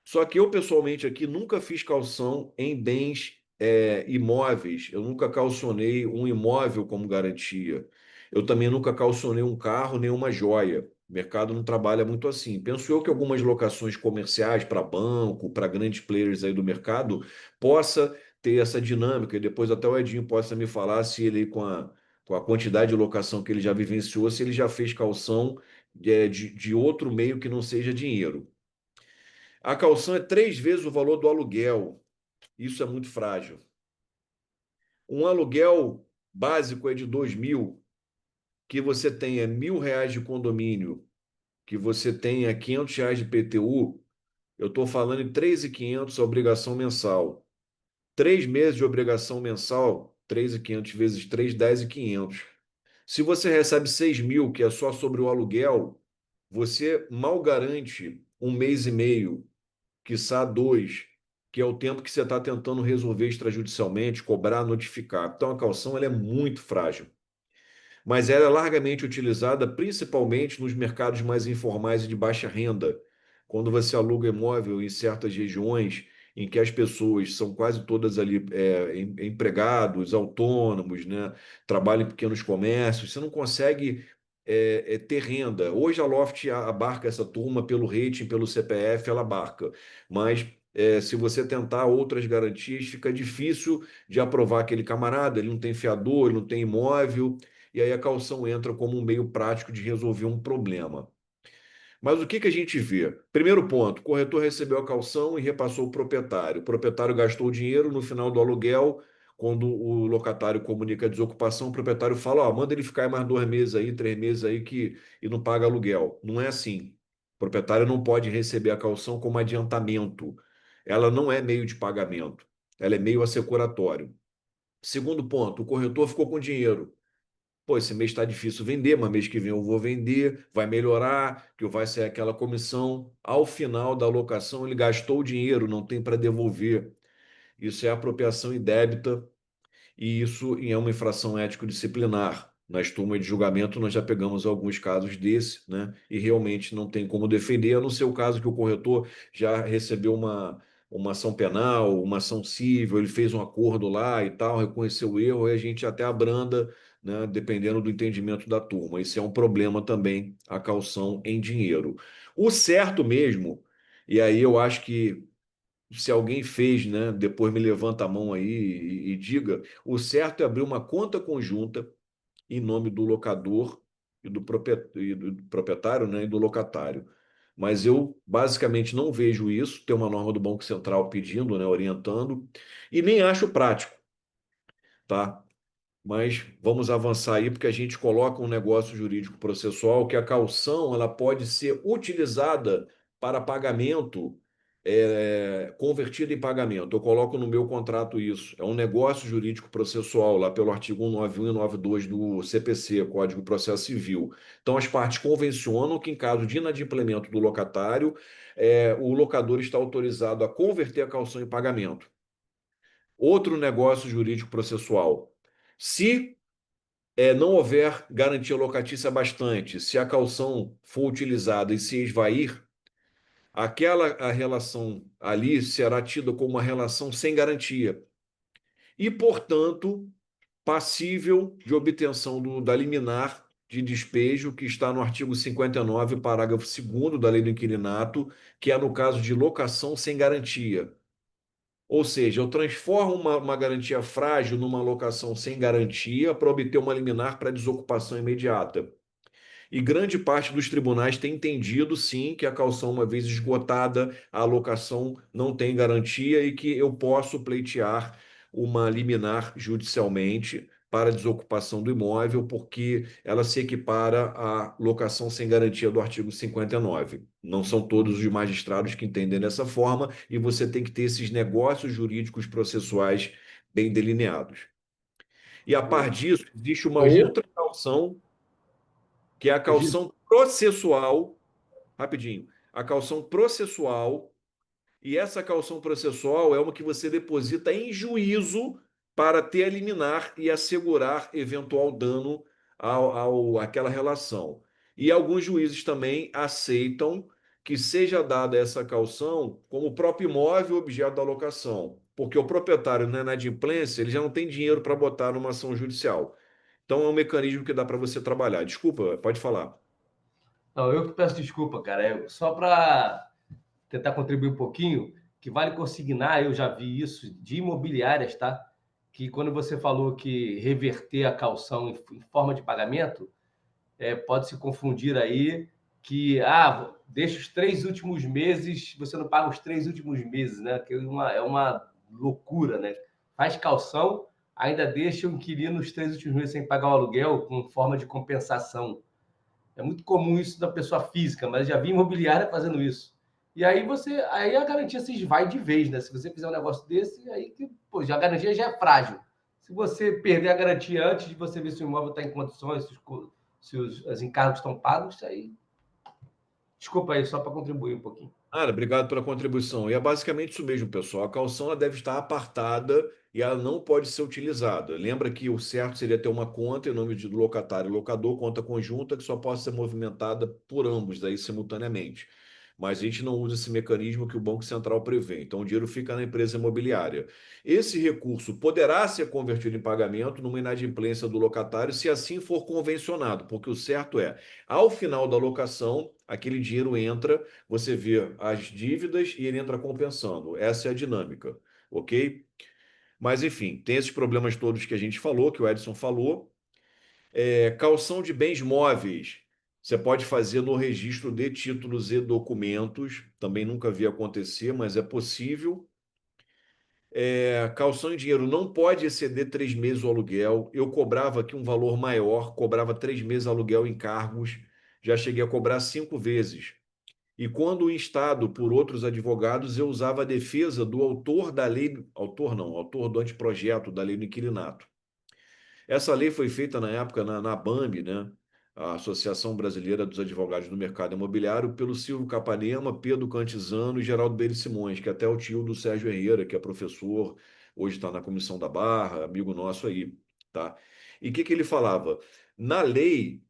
Só que eu, pessoalmente, aqui nunca fiz calção em bens imóveis. Eu nunca calcionei um imóvel como garantia. Eu também nunca calcionei um carro nem uma joia. O mercado não trabalha muito assim. Penso eu que algumas locações comerciais para banco, para grandes players aí do mercado, possa ter essa dinâmica. E depois até o Edinho possa me falar se ele, com a quantidade de locação que ele já vivenciou, se ele já fez calção de outro meio que não seja dinheiro. A calção é 3 vezes o valor do aluguel. Isso é muito frágil. Um aluguel básico é de 2.000, que você tenha R$ 1.000 de condomínio, que você tenha R$ 500 de PTU, eu estou falando em 3.500 a obrigação mensal. 3 meses de obrigação mensal, 3.500 vezes 3, 10.500. Se você recebe 6.000, que é só sobre o aluguel, você mal garante um mês e meio, quiçá 2, que é o tempo que você está tentando resolver extrajudicialmente, cobrar, notificar. Então, a caução ela é muito frágil, mas ela é largamente utilizada principalmente nos mercados mais informais e de baixa renda. Quando você aluga imóvel em certas regiões em que as pessoas são quase todas ali empregados, autônomos, né? Trabalham em pequenos comércios, você não consegue ter renda. Hoje a Loft abarca essa turma pelo rating, pelo CPF, ela abarca. Mas se você tentar outras garantias, fica difícil de aprovar aquele camarada, ele não tem fiador, ele não tem imóvel, e aí a caução entra como um meio prático de resolver um problema. Mas o que que a gente vê? Primeiro ponto, o corretor recebeu a caução e repassou o proprietário. O proprietário gastou o dinheiro no final do aluguel, quando o locatário comunica a desocupação, o proprietário fala, ó, manda ele ficar aí mais 2 meses aí, 3 meses aí e não paga aluguel. Não é assim. O proprietário não pode receber a caução como adiantamento. Ela não é meio de pagamento. Ela é meio assecuratório. Segundo ponto, o corretor ficou com dinheiro. Pô, esse mês está difícil vender, mas mês que vem eu vou vender, vai melhorar, que vai ser aquela comissão. Ao final da locação, ele gastou o dinheiro, não tem para devolver. Isso é apropriação indébita e isso é uma infração ético-disciplinar. Nas turmas de julgamento, nós já pegamos alguns casos desse, né? E realmente não tem como defender, a não ser o caso que o corretor já recebeu uma ação penal, uma ação civil, ele fez um acordo lá e tal, reconheceu o erro, e a gente até abranda, né? Dependendo do entendimento da turma. Isso é um problema também, a caução em dinheiro. O certo mesmo, e aí eu acho que se alguém fez, né, depois me levanta a mão aí e diga, o certo é abrir uma conta conjunta em nome do locador e do proprietário, né, e do locatário. Mas eu basicamente não vejo isso, tem uma norma do Banco Central pedindo, né, orientando, e nem acho prático, tá? Mas vamos avançar aí, porque a gente coloca um negócio jurídico processual que a caução ela pode ser utilizada para pagamento, convertida em pagamento. Eu coloco no meu contrato isso. É um negócio jurídico processual, lá pelo artigo 191 e 92 do CPC, Código de Processo Civil. Então, as partes convencionam que, em caso de inadimplemento do locatário, o locador está autorizado a converter a caução em pagamento. Outro negócio jurídico processual. Se não houver garantia locatícia bastante, se a caução for utilizada e se esvair, a relação ali será tida como uma relação sem garantia e, portanto, passível de obtenção da liminar de despejo que está no artigo 59, parágrafo 2º da Lei do Inquilinato, que é no caso de locação sem garantia. Ou seja, eu transformo uma garantia frágil numa locação sem garantia para obter uma liminar para desocupação imediata. E grande parte dos tribunais tem entendido, sim, que a caução, uma vez esgotada, a alocação não tem garantia e que eu posso pleitear uma liminar judicialmente para desocupação do imóvel, porque ela se equipara à locação sem garantia do artigo 59. Não são todos os magistrados que entendem dessa forma, e você tem que ter esses negócios jurídicos processuais bem delineados. E a par disso, existe uma Oi? outra caução que é a Egito. caução processual, rapidinho, a caução processual, e essa caução processual é uma que você deposita em juízo para ter a liminar e assegurar eventual dano àquela relação. E alguns juízes também aceitam que seja dada essa caução como o próprio imóvel objeto da locação, porque o proprietário na inadimplência ele já não tem dinheiro para botar numa ação judicial. Então é um mecanismo que dá para você trabalhar. Desculpa, pode falar. Não, eu que peço desculpa, cara. Só para tentar contribuir um pouquinho, que vale consignar, eu já vi isso de imobiliárias, tá? Que quando você falou que reverter a caução em forma de pagamento, pode se confundir aí que, deixa os 3 últimos meses, você não paga os 3 últimos meses, né? Que é uma loucura, né? Faz caução, ainda deixa o inquilino os 3 últimos meses sem pagar o aluguel com forma de compensação. É muito comum isso da pessoa física, mas já vi imobiliária fazendo isso. E aí a garantia se esvai de vez, né? Se você fizer um negócio desse, aí que, pô, já a garantia já é frágil. Se você perder a garantia antes de você ver se o imóvel está em condições, se os encargos estão pagos, isso aí. Desculpa aí, só para contribuir um pouquinho. Obrigado pela contribuição. E é basicamente isso mesmo, pessoal. A caução ela deve estar apartada e ela não pode ser utilizada. Lembra que o certo seria ter uma conta em nome de locatário e locador, conta conjunta, que só possa ser movimentada por ambos aí simultaneamente. Mas a gente não usa esse mecanismo que o Banco Central prevê. Então, o dinheiro fica na empresa imobiliária. Esse recurso poderá ser convertido em pagamento numa inadimplência do locatário, se assim for convencionado, porque o certo é, ao final da locação, aquele dinheiro entra, você vê as dívidas e ele entra compensando. Essa é a dinâmica, ok? Mas, enfim, tem esses problemas todos que a gente falou, que o Edson falou. Caução de bens móveis. Você pode fazer no registro de títulos e documentos. Também nunca vi acontecer, mas é possível. Calção em dinheiro não pode exceder 3 meses o aluguel. Eu cobrava aqui um valor maior, cobrava 3 meses aluguel em cargos, já cheguei a cobrar 5 vezes. E quando instado por outros advogados, eu usava a defesa do autor da lei, autor não, autor do anteprojeto da lei do inquilinato. Essa lei foi feita na época na ABAME, né? A Associação Brasileira dos Advogados do Mercado Imobiliário, pelo Silvio Capanema, Pedro Cantizano e Geraldo Beire Simões, que é até o tio do Sérgio Herrera, que é professor, hoje está na Comissão da Barra, amigo nosso aí, tá? E o que ele falava? Na lei,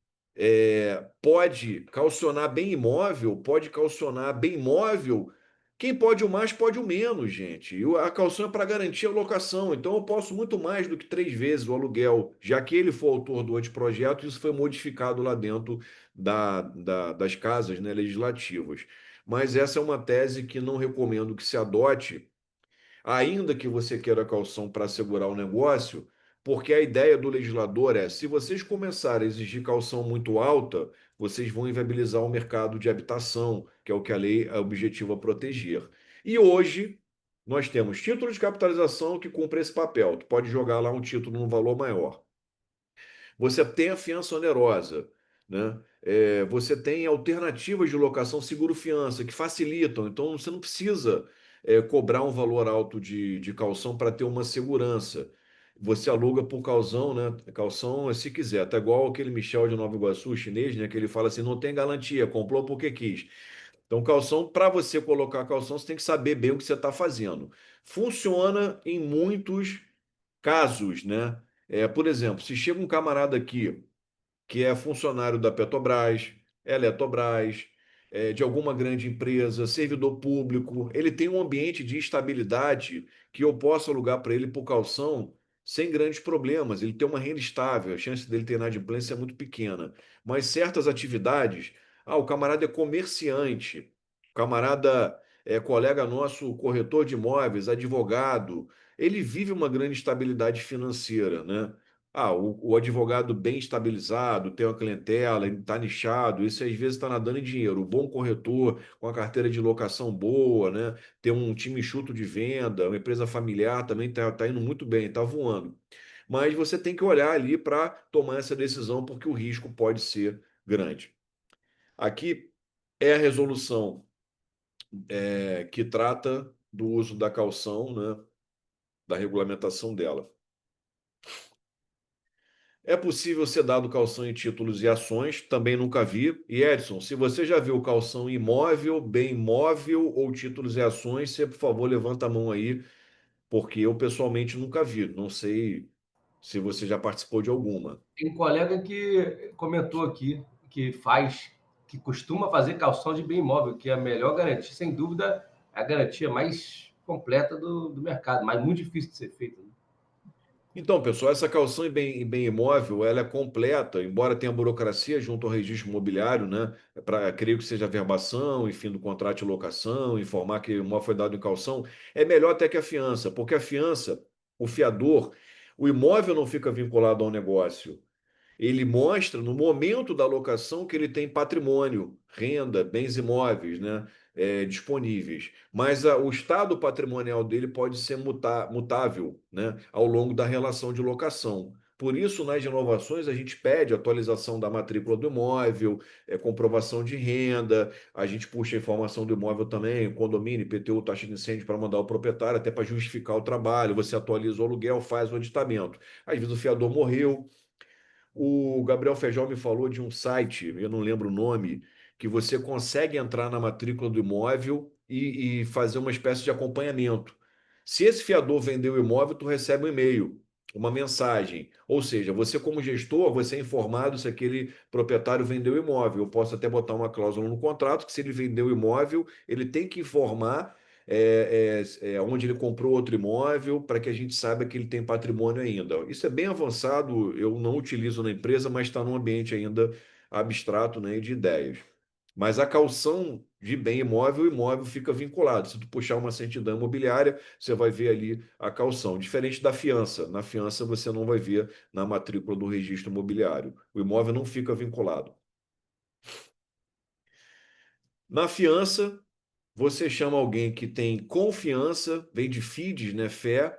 pode calcionar bem imóvel, pode calcionar bem imóvel. Quem pode o mais, pode o menos, gente. A calção é para garantir a locação. Então, eu posso muito mais do que 3 vezes o aluguel, já que ele foi autor do anteprojeto, isso foi modificado lá dentro das casas, né, legislativas. Mas essa é uma tese que não recomendo que se adote, ainda que você queira calção para assegurar o negócio, porque a ideia do legislador é: se vocês começarem a exigir calção muito alta, vocês vão inviabilizar o mercado de habitação, que é o que a lei é objetiva proteger. E hoje nós temos títulos de capitalização que cumprem esse papel. Tu pode jogar lá um título num valor maior. Você tem a fiança onerosa, né? Você tem alternativas de locação seguro-fiança que facilitam. Então, você não precisa cobrar um valor alto de calção para ter uma segurança. Você aluga por calção, né? Calção, se quiser. Tá igual aquele Michel de Nova Iguaçu, chinês, né? Que ele fala assim: não tem garantia, comprou porque quis. Então, calção, para você colocar calção, você tem que saber bem o que você está fazendo. Funciona em muitos casos, né? Por exemplo, se chega um camarada aqui que é funcionário da Petrobras, Eletrobras, de alguma grande empresa, servidor público, ele tem um ambiente de estabilidade que eu posso alugar para ele por calção sem grandes problemas. Ele tem uma renda estável, a chance dele ter inadimplência é muito pequena. Mas certas atividades, o camarada é comerciante, o camarada é colega nosso, corretor de imóveis, advogado, ele vive uma grande estabilidade financeira, né? O advogado bem estabilizado, tem uma clientela, está nichado, isso às vezes está nadando em dinheiro. O bom corretor, com a carteira de locação boa, né? Tem um time enxuto de venda, uma empresa familiar também está indo muito bem, está voando. Mas você tem que olhar ali para tomar essa decisão, porque o risco pode ser grande. Aqui é a resolução que trata do uso da calção, né? Da regulamentação dela. É possível ser dado calção em títulos e ações, também nunca vi. E Edson, se você já viu calção em imóvel, bem imóvel ou títulos e ações, você, por favor, levanta a mão aí, porque eu pessoalmente nunca vi. Não sei se você já participou de alguma. Tem um colega que comentou aqui que costuma fazer calção de bem imóvel, que é a melhor garantia, sem dúvida, é a garantia mais completa do mercado, mas muito difícil de ser feita, né? Então, pessoal, essa calção em bem imóvel, ela é completa, embora tenha burocracia junto ao registro imobiliário, né? Creio que seja verbação, enfim, do contrato de locação, informar que o imóvel foi dado em calção, é melhor até que a fiança, porque a fiança, o fiador, o imóvel não fica vinculado ao negócio. Ele mostra no momento da locação que ele tem patrimônio, renda, bens imóveis, né, disponíveis. Mas o estado patrimonial dele pode ser mutável, né, ao longo da relação de locação. Por isso, nas renovações, a gente pede atualização da matrícula do imóvel, comprovação de renda, a gente puxa a informação do imóvel também, condomínio, IPTU, taxa de incêndio, para mandar ao proprietário, até para justificar o trabalho. Você atualiza o aluguel, faz o aditamento. Às vezes o fiador morreu. O Gabriel Feijó me falou de um site, eu não lembro o nome, que você consegue entrar na matrícula do imóvel e fazer uma espécie de acompanhamento. Se esse fiador vendeu o imóvel, tu recebe um e-mail, uma mensagem. Ou seja, você como gestor, você é informado se aquele proprietário vendeu o imóvel. Eu posso até botar uma cláusula no contrato que se ele vendeu o imóvel, ele tem que informar onde ele comprou outro imóvel, para que a gente saiba que ele tem patrimônio ainda. Isso é bem avançado, eu não utilizo na empresa, mas está num ambiente ainda abstrato, né, de ideias. Mas a calção de bem imóvel, o imóvel fica vinculado. Se tu puxar uma certidão imobiliária, você vai ver ali a calção. Diferente da fiança. Na fiança, você não vai ver na matrícula do registro imobiliário. O imóvel não fica vinculado. Na fiança, você chama alguém que tem confiança, vem de fides, né, fé,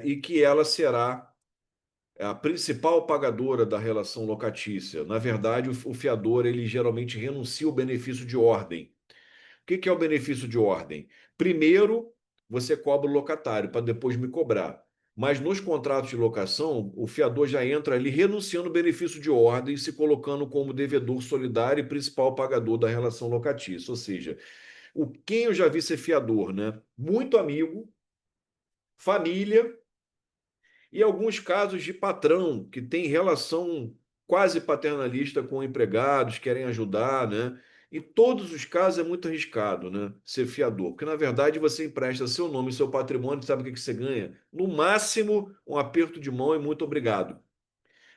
e que ela será a principal pagadora da relação locatícia. Na verdade, o fiador, ele geralmente renuncia ao benefício de ordem. O que que é o benefício de ordem? Primeiro, você cobra o locatário para depois me cobrar. Mas nos contratos de locação, o fiador já entra ali renunciando ao benefício de ordem, se colocando como devedor solidário e principal pagador da relação locatícia. Ou seja, quem eu já vi ser fiador, né? Muito amigo, família e alguns casos de patrão que tem relação quase paternalista com empregados, querem ajudar, né? Em todos os casos é muito arriscado, né? Ser fiador, porque na verdade você empresta seu nome e seu patrimônio, sabe o que que você ganha? No máximo, um aperto de mão e muito obrigado.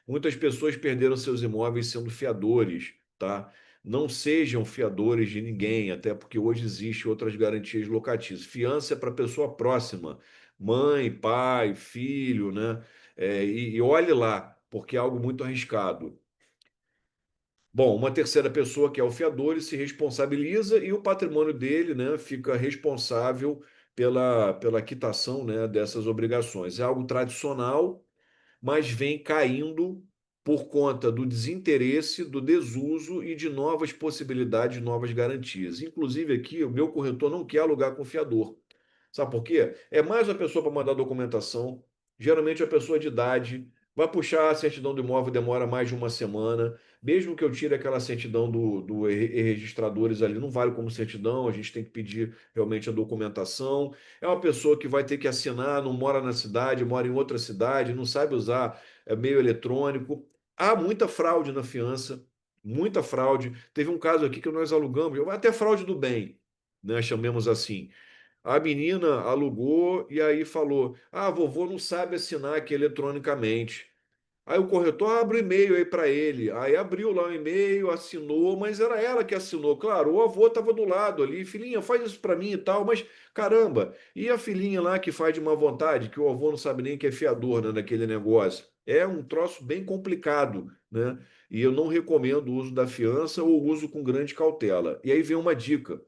Muitas pessoas perderam seus imóveis sendo fiadores, tá? Não sejam fiadores de ninguém, até porque hoje existem outras garantias locatícias. Fiança é para pessoa próxima, mãe, pai, filho, né? E olhe lá, porque é algo muito arriscado. Bom, uma terceira pessoa que é o fiador, ele se responsabiliza e o patrimônio dele, né, fica responsável pela quitação, né, dessas obrigações. É algo tradicional, mas vem caindo por conta do desinteresse, do desuso e de novas possibilidades, novas garantias. Inclusive aqui, o meu corretor não quer alugar com fiador. Sabe por quê? É mais uma pessoa para mandar documentação, geralmente a pessoa de idade, vai puxar a certidão do imóvel, demora mais de uma semana. Mesmo que eu tire aquela certidão do registradores ali, não vale como certidão, a gente tem que pedir realmente a documentação. É uma pessoa que vai ter que assinar, não mora na cidade, mora em outra cidade, não sabe usar meio eletrônico. Há muita fraude na fiança, muita fraude. Teve um caso aqui que nós alugamos, até fraude do bem, né? Chamemos assim. A menina alugou e aí falou: Ah, vovô não sabe assinar aqui eletronicamente. Aí o corretor abre o e-mail aí para ele. Aí abriu lá o e-mail, assinou, mas era ela que assinou. Claro, o avô estava do lado ali, filhinha, faz isso para mim e tal, mas caramba, e a filhinha lá que faz de má vontade, que o avô não sabe nem que é fiador, né, naquele negócio? É um troço bem complicado, né? E eu não recomendo o uso da fiança ou o uso com grande cautela. E aí vem uma dica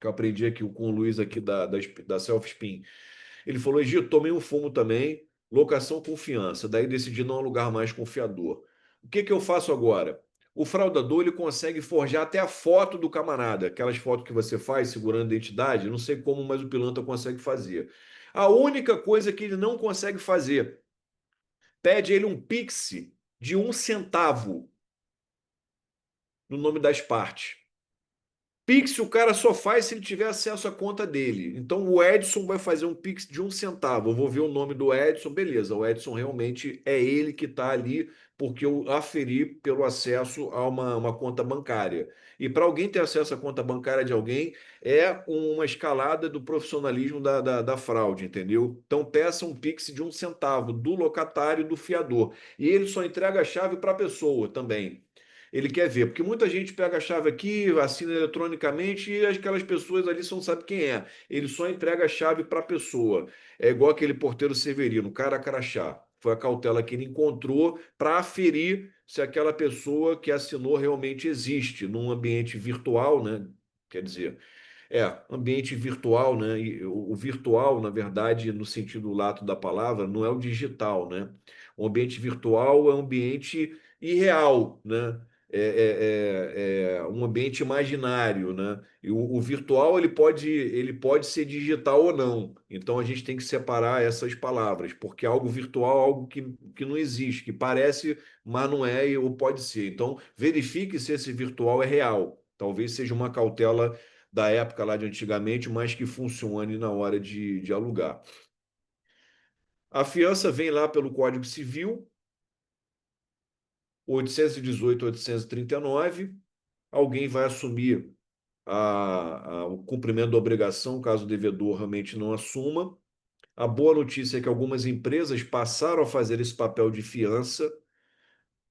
que eu aprendi aqui com o Luiz aqui da Self-Spin. Ele falou: Egito, tomei um fumo também, locação confiança. Daí decidi não alugar mais com fiador. O que que eu faço agora? O fraudador ele consegue forjar até a foto do camarada, aquelas fotos que você faz segurando a identidade, não sei como, mas o pilantra consegue fazer. A única coisa que ele não consegue fazer, pede a ele um Pix de 1 centavo no nome das partes. Pix o cara só faz se ele tiver acesso à conta dele. Então o Edson vai fazer um Pix de 1 centavo. Eu vou ver o nome do Edson, beleza. O Edson realmente é ele que está ali porque eu aferi pelo acesso a uma conta bancária. E para alguém ter acesso à conta bancária de alguém é uma escalada do profissionalismo da fraude, entendeu? Então peça um Pix de 1 centavo do locatário e do fiador. E ele só entrega a chave para a pessoa também. Ele quer ver, porque muita gente pega a chave aqui, assina eletronicamente e aquelas pessoas ali você não sabe quem é. Ele só entrega a chave para a pessoa. É igual aquele porteiro Severino, cara crachá. Foi a cautela que ele encontrou para aferir se aquela pessoa que assinou realmente existe num ambiente virtual, né? Quer dizer, ambiente virtual, né? E o virtual, na verdade, no sentido lato da palavra, não é o digital, né? O ambiente virtual é um ambiente irreal, né? É um ambiente imaginário, né? E o virtual ele pode ser digital ou não. Então a gente tem que separar essas palavras, porque algo virtual é algo que não existe, que parece, mas não é ou pode ser. Então verifique se esse virtual é real. Talvez seja uma cautela da época lá de antigamente, mas que funcione na hora de alugar. A fiança vem lá pelo Código Civil, 818, 839. Alguém vai assumir o cumprimento da obrigação, caso o devedor realmente não assuma. A boa notícia é que algumas empresas passaram a fazer esse papel de fiança.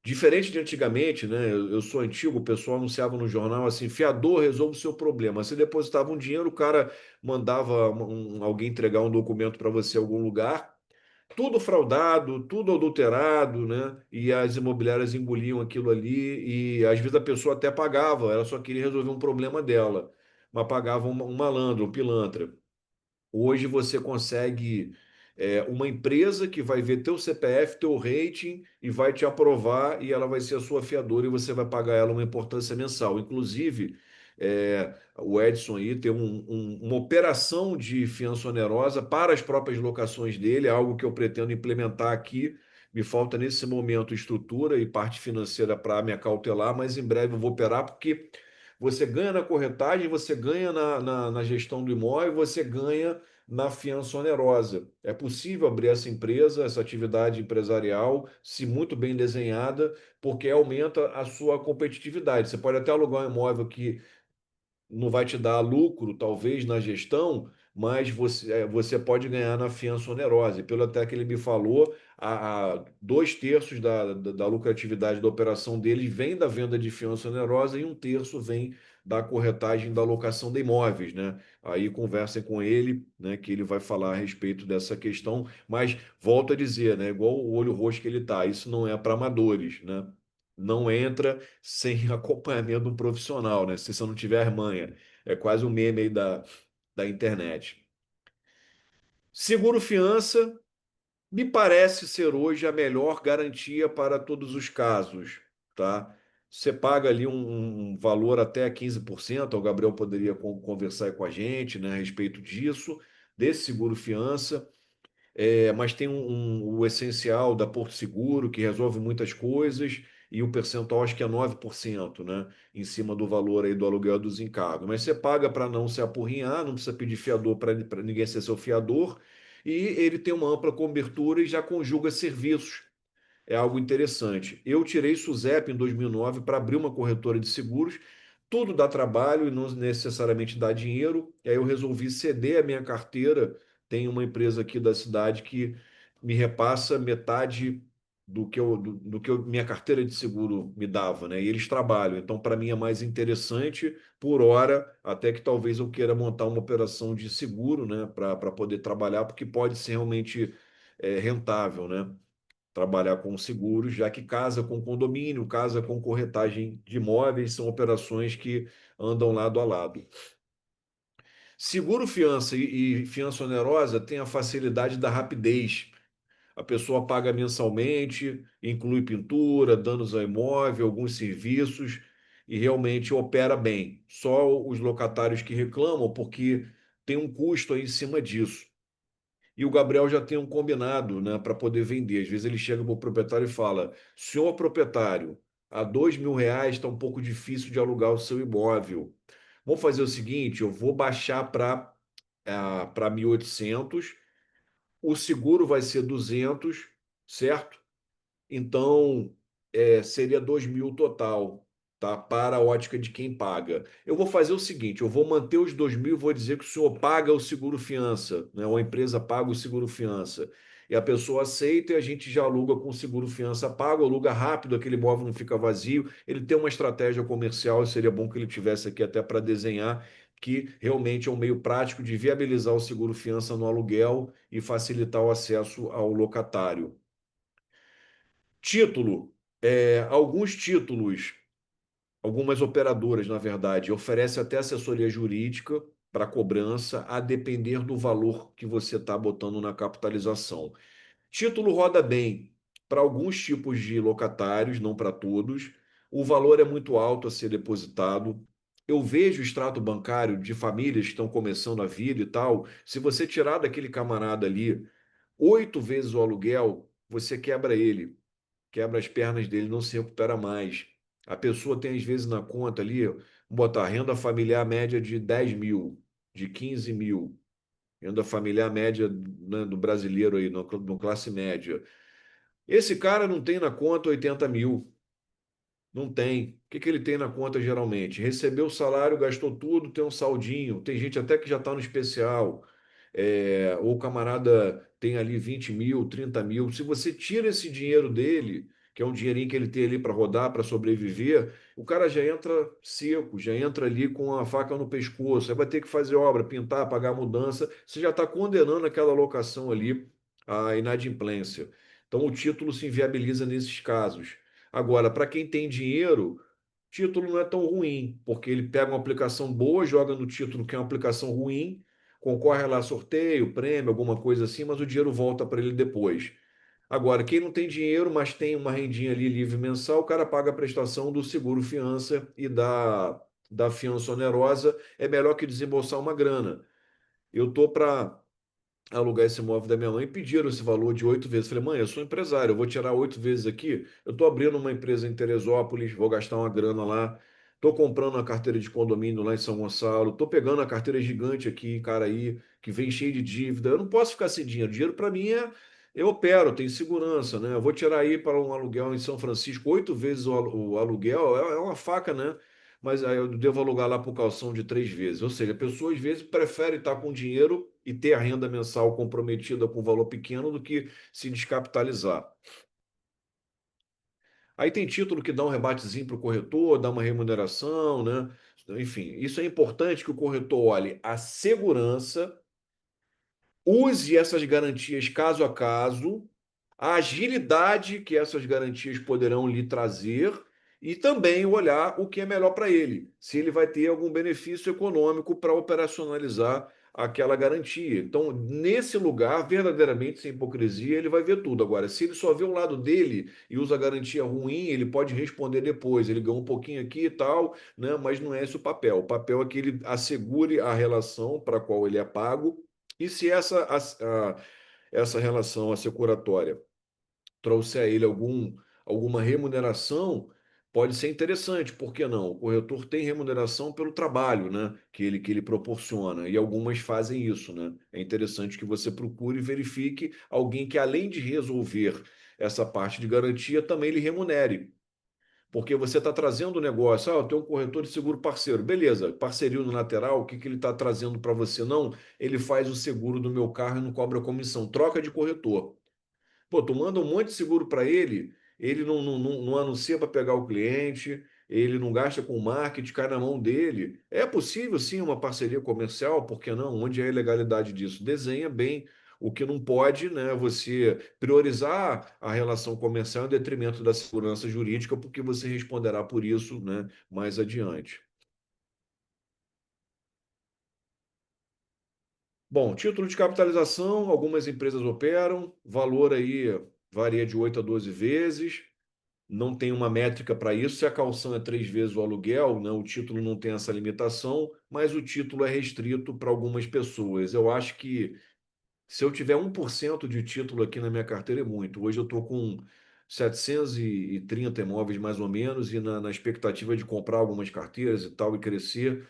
Diferente de antigamente, né? Eu sou antigo, o pessoal anunciava no jornal assim: fiador, resolve o seu problema. Você depositava um dinheiro, o cara mandava alguém entregar um documento para você em algum lugar, tudo fraudado, tudo adulterado, né? E as imobiliárias engoliam aquilo ali e às vezes a pessoa até pagava, ela só queria resolver um problema dela. mas pagava um malandro, um pilantra. Hoje você consegue uma empresa que vai ver teu CPF, teu rating e vai te aprovar e ela vai ser a sua fiadora e você vai pagar ela uma importância mensal. Inclusive, o Edson aí tem uma operação de fiança onerosa para as próprias locações dele, é algo que eu pretendo implementar aqui. Me falta nesse momento estrutura e parte financeira para me acautelar, mas em breve eu vou operar porque você ganha na corretagem, você ganha na gestão do imóvel, você ganha na fiança onerosa. É possível abrir essa empresa, essa atividade empresarial, se muito bem desenhada, porque aumenta a sua competitividade. Você pode até alugar um imóvel que não vai te dar lucro, talvez, na gestão, mas você pode ganhar na fiança onerosa. E pelo até que ele me falou, a 2/3 da lucratividade da operação deles vem da venda de fiança onerosa e 1/3 vem da corretagem da locação de imóveis, né? Aí conversem com ele, né, que ele vai falar a respeito dessa questão, mas volto a dizer, né, igual o olho roxo que ele tá, isso não é para amadores, né? Não entra sem acompanhamento de um profissional, né? Se você não tiver manha. É quase um meme aí da internet. Seguro fiança me parece ser hoje a melhor garantia para todos os casos, tá? Você paga ali um valor até 15%, o Gabriel poderia conversar aí com a gente, né, a respeito disso, desse seguro fiança. Mas tem o essencial da Porto Seguro, que resolve muitas coisas, e o percentual acho que é 9%, né? Em cima do valor aí do aluguel dos encargos. Mas você paga para não se apurrinhar, não precisa pedir fiador para ninguém ser seu fiador, e ele tem uma ampla cobertura e já conjuga serviços. É algo interessante. Eu tirei SUSEP em 2009 para abrir uma corretora de seguros. Tudo dá trabalho e não necessariamente dá dinheiro. E aí eu resolvi ceder a minha carteira. Tem uma empresa aqui da cidade que me repassa metade minha carteira de seguro me dava, né? E eles trabalham. Então, para mim é mais interessante por hora, até que talvez eu queira montar uma operação de seguro, né? Para poder trabalhar, porque pode ser realmente rentável, né? Trabalhar com seguros, já que casa com condomínio, casa com corretagem de imóveis, são operações que andam lado a lado. Seguro fiança e fiança onerosa tem a facilidade da rapidez. A pessoa paga mensalmente, inclui pintura, danos ao imóvel, alguns serviços e realmente opera bem. Só os locatários que reclamam porque tem um custo aí em cima disso. E o Gabriel já tem um combinado, né, para poder vender. Às vezes ele chega para o proprietário e fala: senhor proprietário, a R$ 2.000 está um pouco difícil de alugar o seu imóvel. Vamos fazer o seguinte: eu vou baixar para 1.800, o seguro vai ser 200, certo? Então, seria 2.000 total, tá? Para a ótica de quem paga. Eu vou fazer o seguinte: eu vou manter os 2.000 e vou dizer que o senhor paga o seguro-fiança, né? Ou a empresa paga o seguro-fiança. E a pessoa aceita e a gente já aluga com o seguro-fiança pago, aluga rápido, aquele imóvel não fica vazio. Ele tem uma estratégia comercial, e seria bom que ele tivesse aqui até para desenhar, que realmente é um meio prático de viabilizar o seguro-fiança no aluguel e facilitar o acesso ao locatário. Título. Alguns títulos, algumas operadoras, na verdade, oferecem até assessoria jurídica para cobrança, a depender do valor que você está botando na capitalização. Título roda bem para alguns tipos de locatários, não para todos. O valor é muito alto a ser depositado. Eu vejo o extrato bancário de famílias que estão começando a vida e tal. Se você tirar daquele camarada ali 8 vezes o aluguel, você quebra ele, quebra as pernas dele, não se recupera mais. A pessoa tem, às vezes, na conta ali, vamos botar renda familiar média de 10 mil, de 15 mil, renda familiar média, né, do brasileiro aí, no classe média. Esse cara não tem na conta 80 mil. Não tem. O que que ele tem na conta geralmente? Recebeu o salário, gastou tudo, tem um saldinho. Tem gente até que já está no especial. Ou o camarada tem ali 20 mil, 30 mil. Se você tira esse dinheiro dele, que é um dinheirinho que ele tem ali para rodar, para sobreviver, o cara já entra seco, já entra ali com a faca no pescoço. Aí vai ter que fazer obra, pintar, pagar a mudança. Você já está condenando aquela locação ali à inadimplência. Então o título se inviabiliza nesses casos. Agora, para quem tem dinheiro, título não é tão ruim, porque ele pega uma aplicação boa, joga no título que é uma aplicação ruim, concorre lá a sorteio, prêmio, alguma coisa assim, mas o dinheiro volta para ele depois. Agora, quem não tem dinheiro, mas tem uma rendinha ali livre mensal, o cara paga a prestação do seguro fiança e da fiança onerosa, é melhor que desembolsar uma grana. Eu tô para alugar esse imóvel da minha mãe, pediram esse valor de 8 vezes. Falei, mãe, eu sou empresário, eu vou tirar 8 vezes aqui. Eu estou abrindo uma empresa em Teresópolis, vou gastar uma grana lá. Estou comprando uma carteira de condomínio lá em São Gonçalo. Estou pegando a carteira gigante aqui em Caraí, que vem cheia de dívida. Eu não posso ficar sem dinheiro. Dinheiro para mim é. Eu opero, tenho segurança, né? Eu vou tirar aí para um aluguel em São Francisco 8 vezes o aluguel, é uma faca, né? Mas aí eu devo alugar lá por calção de 3 vezes. Ou seja, a pessoa às vezes prefere estar com dinheiro e ter a renda mensal comprometida com um valor pequeno do que se descapitalizar. Aí tem título que dá um rebatezinho para o corretor, dá uma remuneração, né? Enfim, isso é importante que o corretor olhe a segurança, use essas garantias caso a caso, a agilidade que essas garantias poderão lhe trazer e também olhar o que é melhor para ele, se ele vai ter algum benefício econômico para operacionalizar aquela garantia. Então, nesse lugar, verdadeiramente, sem hipocrisia, ele vai ver tudo. Agora, se ele só vê o lado dele e usa a garantia ruim, ele pode responder depois. Ele ganhou um pouquinho aqui e tal, né? Mas não é esse o papel. O papel é que ele assegure a relação para a qual ele é pago e se essa relação assecuratória trouxer a ele alguma remuneração, pode ser interessante, por que não? O corretor tem remuneração pelo trabalho, né, que ele proporciona, e algumas fazem isso, né? É interessante que você procure e verifique alguém que, além de resolver essa parte de garantia, também lhe remunere. Porque você está trazendo o negócio, eu tenho um corretor de seguro parceiro. Beleza, parceria no lateral, o que ele está trazendo para você? Não, ele faz o seguro do meu carro e não cobra comissão. Troca de corretor. Pô, tu manda um monte de seguro para ele não anuncia para pegar o cliente, ele não gasta com marketing, cai na mão dele. É possível sim uma parceria comercial, por que não? Onde é a ilegalidade disso? Desenha bem. O que não pode, né, é você priorizar a relação comercial em detrimento da segurança jurídica, porque você responderá por isso, né, mais adiante. Bom, título de capitalização, algumas empresas operam, valor aí varia de 8 a 12 vezes. Não tem uma métrica para isso. Se a calção é 3 vezes o aluguel, né, o título não tem essa limitação, mas o título é restrito para algumas pessoas. Eu acho que se eu tiver 1% de título aqui na minha carteira é muito. Hoje eu estou com 730 imóveis mais ou menos e na expectativa de comprar algumas carteiras e tal e crescer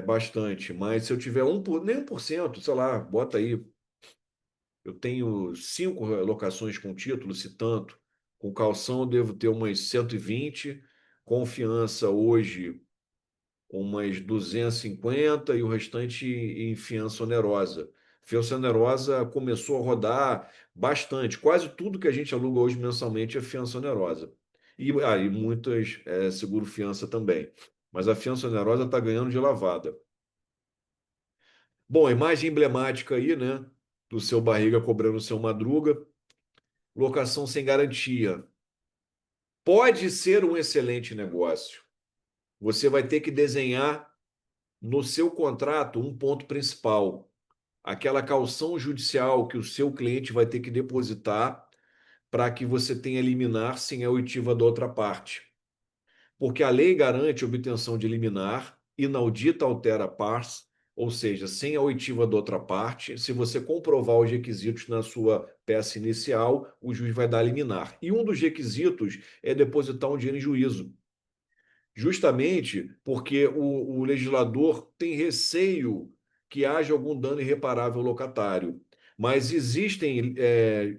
bastante. Mas se eu tiver nem 1%, sei lá, bota aí. Eu tenho 5 locações com título, se tanto. Com calção, eu devo ter umas 120. Confiança hoje, umas 250. E o restante em fiança onerosa. Fiança onerosa começou a rodar bastante. Quase tudo que a gente aluga hoje mensalmente é fiança onerosa. E muitas seguro fiança também. Mas a fiança onerosa está ganhando de lavada. Bom, imagem emblemática aí, né? Do seu Barriga cobrando o seu Madruga. Locação sem garantia. Pode ser um excelente negócio. Você vai ter que desenhar no seu contrato um ponto principal, aquela caução judicial que o seu cliente vai ter que depositar para que você tenha liminar sem a oitiva da outra parte. Porque a lei garante a obtenção de liminar, inaudita altera pars, ou seja, sem a oitiva da outra parte, se você comprovar os requisitos na sua peça inicial, o juiz vai dar liminar. E um dos requisitos é depositar um dinheiro em juízo, justamente porque o legislador tem receio que haja algum dano irreparável ao locatário. Mas existem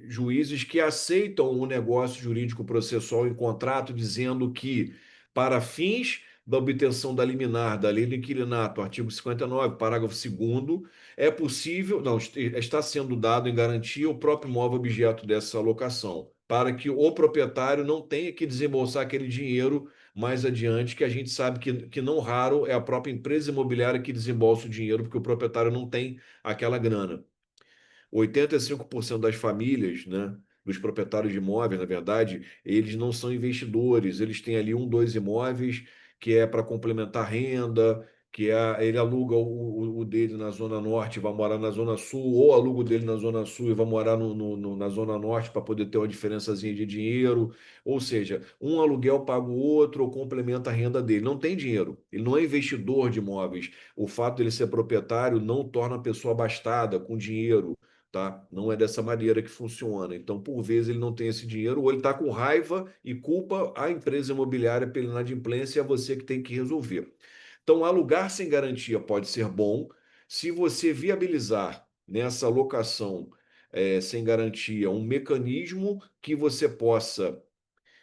juízes que aceitam o negócio jurídico processual em contrato, dizendo que, para fins da obtenção da liminar da lei do inquilinato, artigo 59, parágrafo 2º, é possível, não, está sendo dado em garantia o próprio imóvel objeto dessa locação, para que o proprietário não tenha que desembolsar aquele dinheiro mais adiante, que a gente sabe que não raro é a própria empresa imobiliária que desembolsa o dinheiro, porque o proprietário não tem aquela grana. 85% das famílias, né, dos proprietários de imóveis, na verdade, eles não são investidores, eles têm ali um, dois imóveis que é para complementar renda, ele aluga o dele na Zona Norte e vai morar na Zona Sul, ou aluga o dele na Zona Sul e vai morar na Zona Norte para poder ter uma diferençazinha de dinheiro. Ou seja, um aluguel paga o outro ou complementa a renda dele. Não tem dinheiro, ele não é investidor de imóveis. O fato dele ser proprietário não torna a pessoa abastada com dinheiro. Tá? Não é dessa maneira que funciona. Então, por vezes, ele não tem esse dinheiro, ou ele está com raiva e culpa a empresa imobiliária pela inadimplência, e é você que tem que resolver. Então, alugar sem garantia pode ser bom se você viabilizar nessa locação sem garantia um mecanismo que você possa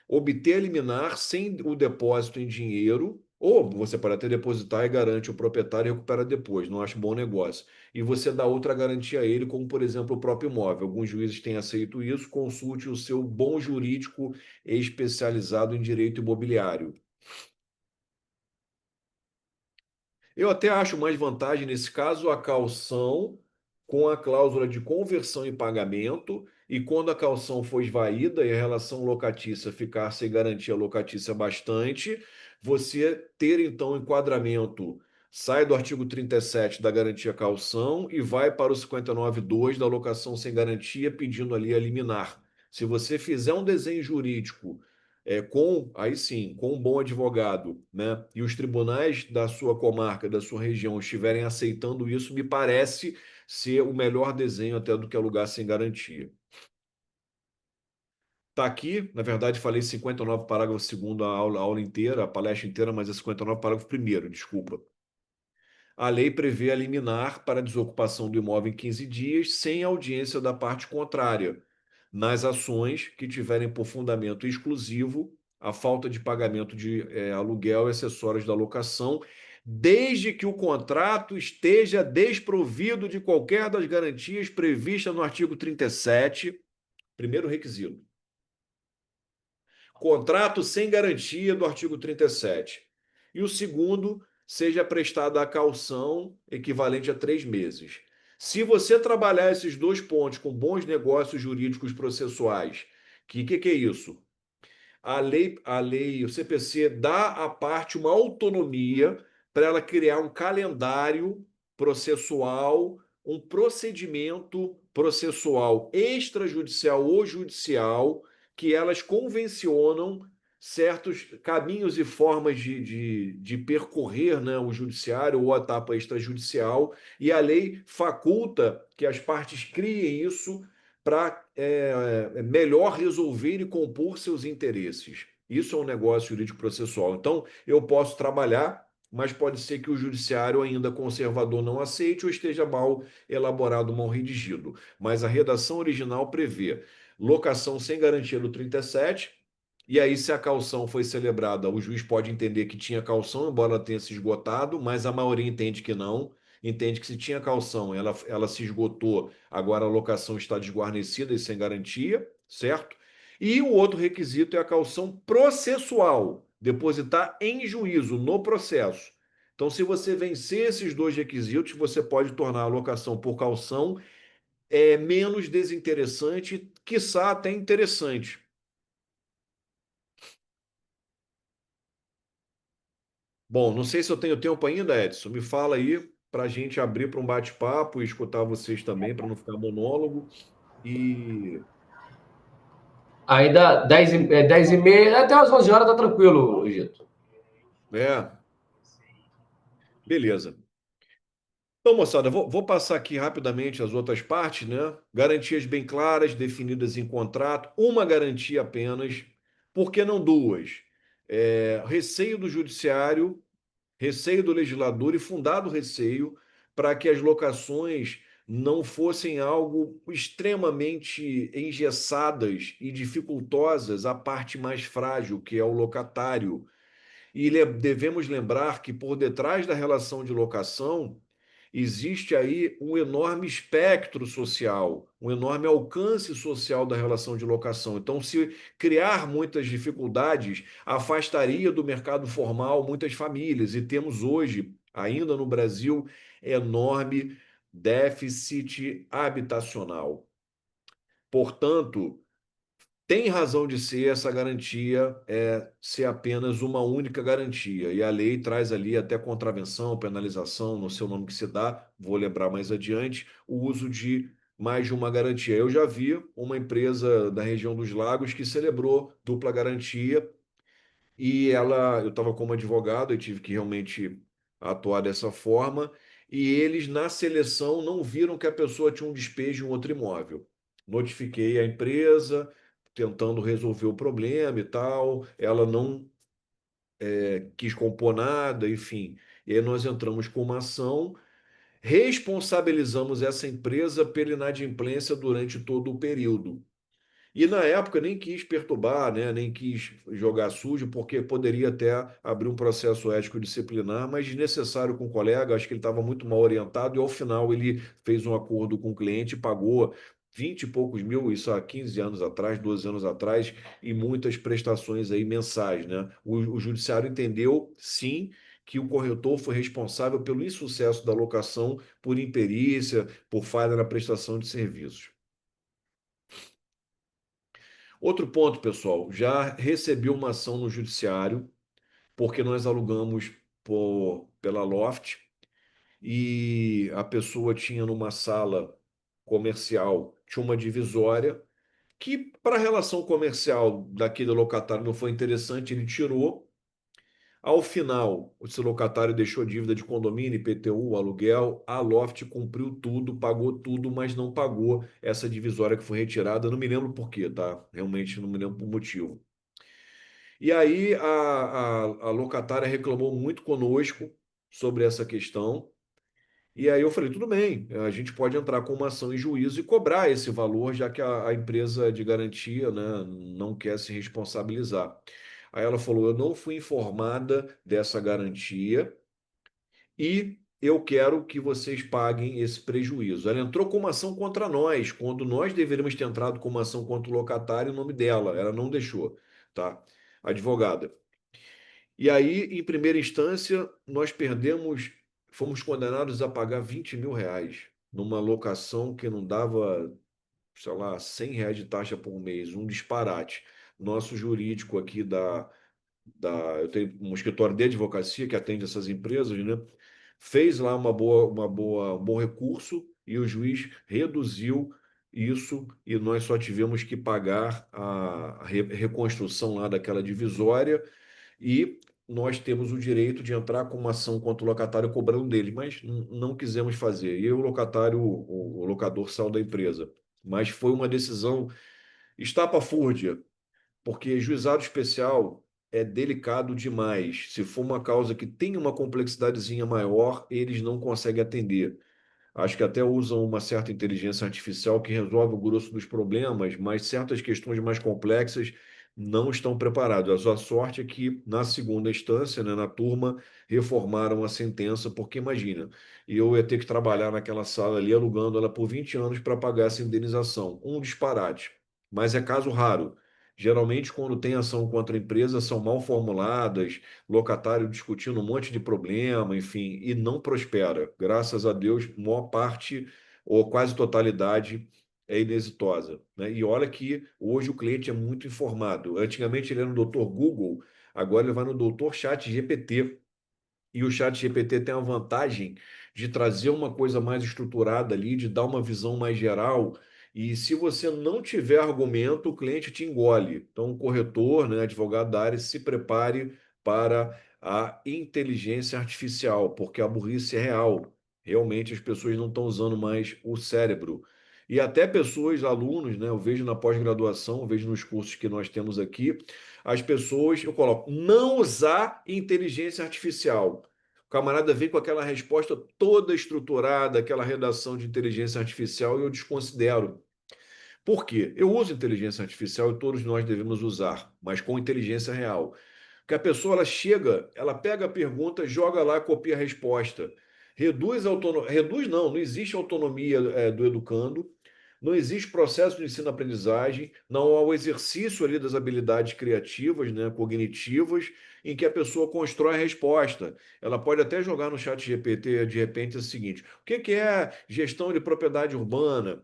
obter a liminar sem o depósito em dinheiro, ou você pode até depositar e garante o proprietário e recupera depois, não acho bom negócio. E você dá outra garantia a ele, como por exemplo o próprio imóvel. Alguns juízes têm aceito isso, consulte o seu bom jurídico especializado em direito imobiliário. Eu até acho mais vantagem nesse caso a caução com a cláusula de conversão em pagamento, e quando a caução for esvaída e a relação locatícia ficar sem garantia locatícia bastante, você ter então enquadramento, sai do artigo 37 da garantia caução e vai para o 59.2 da locação sem garantia, pedindo ali a liminar. Se você fizer um desenho jurídico aí sim, com um bom advogado, né, e os tribunais da sua comarca, da sua região estiverem aceitando isso, me parece ser o melhor desenho até do que alugar sem garantia. Está aqui, na verdade, falei 59 parágrafo segundo a aula inteira, a palestra inteira, mas é 59 parágrafo primeiro, desculpa. A lei prevê a liminar para desocupação do imóvel em 15 dias, sem audiência da parte contrária, nas ações que tiverem por fundamento exclusivo a falta de pagamento de aluguel e acessórios da locação, desde que o contrato esteja desprovido de qualquer das garantias previstas no artigo 37, primeiro requisito. Contrato sem garantia do artigo 37. E o segundo, seja prestada a caução equivalente a 3 meses. Se você trabalhar esses dois pontos com bons negócios jurídicos processuais, que é isso? O CPC dá à parte uma autonomia para ela criar um calendário processual, um procedimento processual extrajudicial ou judicial, que elas convencionam certos caminhos e formas de percorrer, né, o judiciário ou a etapa extrajudicial, e a lei faculta que as partes criem isso para melhor resolver e compor seus interesses. Isso é um negócio jurídico processual. Então, eu posso trabalhar, mas pode ser que o judiciário ainda conservador não aceite ou esteja mal elaborado, mal redigido. Mas a redação original prevê locação sem garantia do 37, e aí, se a caução foi celebrada, o juiz pode entender que tinha caução, embora ela tenha se esgotado, mas a maioria entende que não. Entende que se tinha caução, ela se esgotou, agora a locação está desguarnecida e sem garantia, certo? E o outro requisito é a caução processual, depositar em juízo, no processo. Então, se você vencer esses dois requisitos, você pode tornar a locação por caução menos desinteressante, quiçá até interessante. Bom, não sei se eu tenho tempo ainda, Edson. Me fala aí para a gente abrir para um bate-papo e escutar vocês também, para não ficar monólogo. E Ainda 10h30, até as 11 horas tá tranquilo, Egito. Beleza. Então, moçada, vou passar aqui rapidamente as outras partes, né? Garantias bem claras, definidas em contrato, uma garantia apenas, por que não duas? Receio do judiciário, receio do legislador e fundado receio para que as locações não fossem algo extremamente engessadas e dificultosas à parte mais frágil, que é o locatário. E devemos lembrar que por detrás da relação de locação existe aí um enorme espectro social, um enorme alcance social da relação de locação. Então, se criar muitas dificuldades, afastaria do mercado formal muitas famílias. E temos hoje, ainda no Brasil, enorme déficit habitacional. Portanto, tem razão de ser essa garantia ser apenas uma única garantia. E a lei traz ali até contravenção, penalização, não sei o nome que se dá, vou lembrar mais adiante, o uso de mais de uma garantia. Eu já vi uma empresa da região dos Lagos que celebrou dupla garantia e eu estava como advogado, eu tive que realmente atuar dessa forma, e eles na seleção não viram que a pessoa tinha um despejo em outro imóvel. Notifiquei a empresa, tentando resolver o problema e tal, ela não quis compor nada, enfim. E aí nós entramos com uma ação, responsabilizamos essa empresa pela inadimplência durante todo o período. E na época nem quis perturbar, né? Nem quis jogar sujo, porque poderia até abrir um processo ético disciplinar, mas desnecessário com o colega. Acho que ele estava muito mal orientado e ao final ele fez um acordo com o cliente, pagou 20 e poucos mil, isso há 15 anos atrás, 12 anos atrás, e muitas prestações aí mensais, né? O judiciário entendeu, sim, que o corretor foi responsável pelo insucesso da locação por imperícia, por falha na prestação de serviços. Outro ponto, pessoal, já recebi uma ação no judiciário, porque nós alugamos pela Loft e a pessoa tinha numa sala comercial, tinha uma divisória que, para a relação comercial daquele locatário, não foi interessante, ele tirou. Ao final, esse locatário deixou dívida de condomínio, IPTU, aluguel. A Loft cumpriu tudo, pagou tudo, mas não pagou essa divisória que foi retirada. Não me lembro por quê, tá? Realmente não me lembro por motivo. E aí a locatária reclamou muito conosco sobre essa questão. E aí eu falei, tudo bem, a gente pode entrar com uma ação em juízo e cobrar esse valor, já que a empresa de garantia, né, não quer se responsabilizar. Aí ela falou, eu não fui informada dessa garantia e eu quero que vocês paguem esse prejuízo. Ela entrou com uma ação contra nós, quando nós deveríamos ter entrado com uma ação contra o locatário em nome dela. Ela não deixou, tá? Advogada. E aí, em primeira instância, nós perdemos, fomos condenados a pagar 20 mil reais numa locação que não dava, sei lá, 100 reais de taxa por mês, um disparate. Nosso jurídico aqui eu tenho um escritório de advocacia que atende essas empresas, né? Fez lá um bom recurso e o juiz reduziu isso e nós só tivemos que pagar a reconstrução lá daquela divisória e nós temos o direito de entrar com uma ação contra o locatário cobrando dele, mas não quisemos fazer. E o locatário, o locador saiu da empresa. Mas foi uma decisão estapafúrdia, porque juizado especial é delicado demais. Se for uma causa que tem uma complexidadezinha maior, eles não conseguem atender. Acho que até usam uma certa inteligência artificial que resolve o grosso dos problemas, mas certas questões mais complexas não estão preparados. A sua sorte é que, na segunda instância, né, na turma, reformaram a sentença, porque imagina, eu ia ter que trabalhar naquela sala ali, alugando ela por 20 anos para pagar essa indenização. Um disparate. Mas é caso raro. Geralmente, quando tem ação contra a empresa, são mal formuladas, locatário discutindo um monte de problema, enfim, e não prospera. Graças a Deus, maior parte ou quase totalidade é inexitosa, né? E olha que hoje o cliente é muito informado. Antigamente ele era no doutor Google, agora ele vai no doutor Chat GPT. E o Chat GPT tem a vantagem de trazer uma coisa mais estruturada ali, de dar uma visão mais geral. E se você não tiver argumento, o cliente te engole. Então, o corretor, né, advogado da área, se prepare para a inteligência artificial, porque a burrice é real. Realmente as pessoas não estão usando mais o cérebro. E até pessoas, alunos, né, eu vejo na pós-graduação, eu vejo nos cursos que nós temos aqui, as pessoas, eu coloco, não usar inteligência artificial. O camarada vem com aquela resposta toda estruturada, aquela redação de inteligência artificial, e eu desconsidero. Por quê? Eu uso inteligência artificial e todos nós devemos usar, mas com inteligência real. Que a pessoa ela chega, ela pega a pergunta, joga lá, copia a resposta. Reduz autonomia, reduz não existe autonomia do educando, não existe processo de ensino-aprendizagem, não há o exercício ali das habilidades criativas, né, cognitivas, em que a pessoa constrói a resposta. Ela pode até jogar no chat GPT, de repente, o seguinte: o que é gestão de propriedade urbana?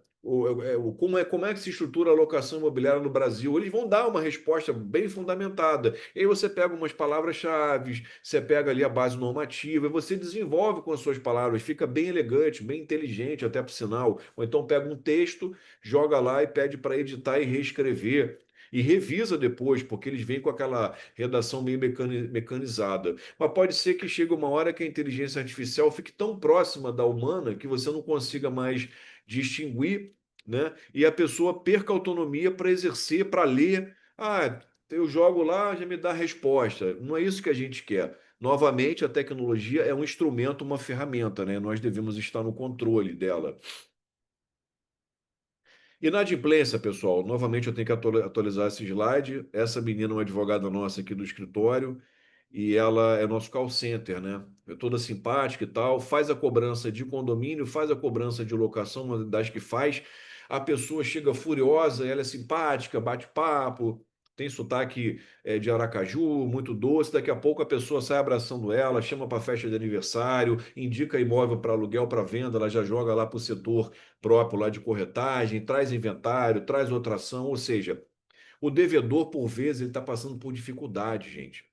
como é que se estrutura a locação imobiliária no Brasil? Eles vão dar uma resposta bem fundamentada. E aí você pega umas palavras-chave, você pega ali a base normativa, e você desenvolve com as suas palavras, fica bem elegante, bem inteligente, até por sinal. Ou então pega um texto, joga lá e pede para editar e reescrever. E revisa depois, porque eles vêm com aquela redação meio mecanizada. Mas pode ser que chegue uma hora que a inteligência artificial fique tão próxima da humana que você não consiga mais distinguir, né? E a pessoa perca autonomia para exercer, para ler. Ah, eu jogo lá, já me dá a resposta. Não é isso que a gente quer. Novamente, a tecnologia é um instrumento, uma ferramenta, né? Nós devemos estar no controle dela. Inadimplência, pessoal. Novamente eu tenho que atualizar esse slide. Essa menina é uma advogada nossa aqui do escritório e ela é nosso call center, né? É toda simpática e tal, faz a cobrança de condomínio, faz a cobrança de locação, uma das que faz. A pessoa chega furiosa, ela é simpática, bate papo, tem sotaque de Aracaju, muito doce. Daqui a pouco a pessoa sai abraçando ela, chama para festa de aniversário, indica imóvel para aluguel, para venda, ela já joga lá para o setor próprio lá de corretagem, traz inventário, traz outra ação, ou seja, o devedor, por vezes, ele está passando por dificuldade, gente.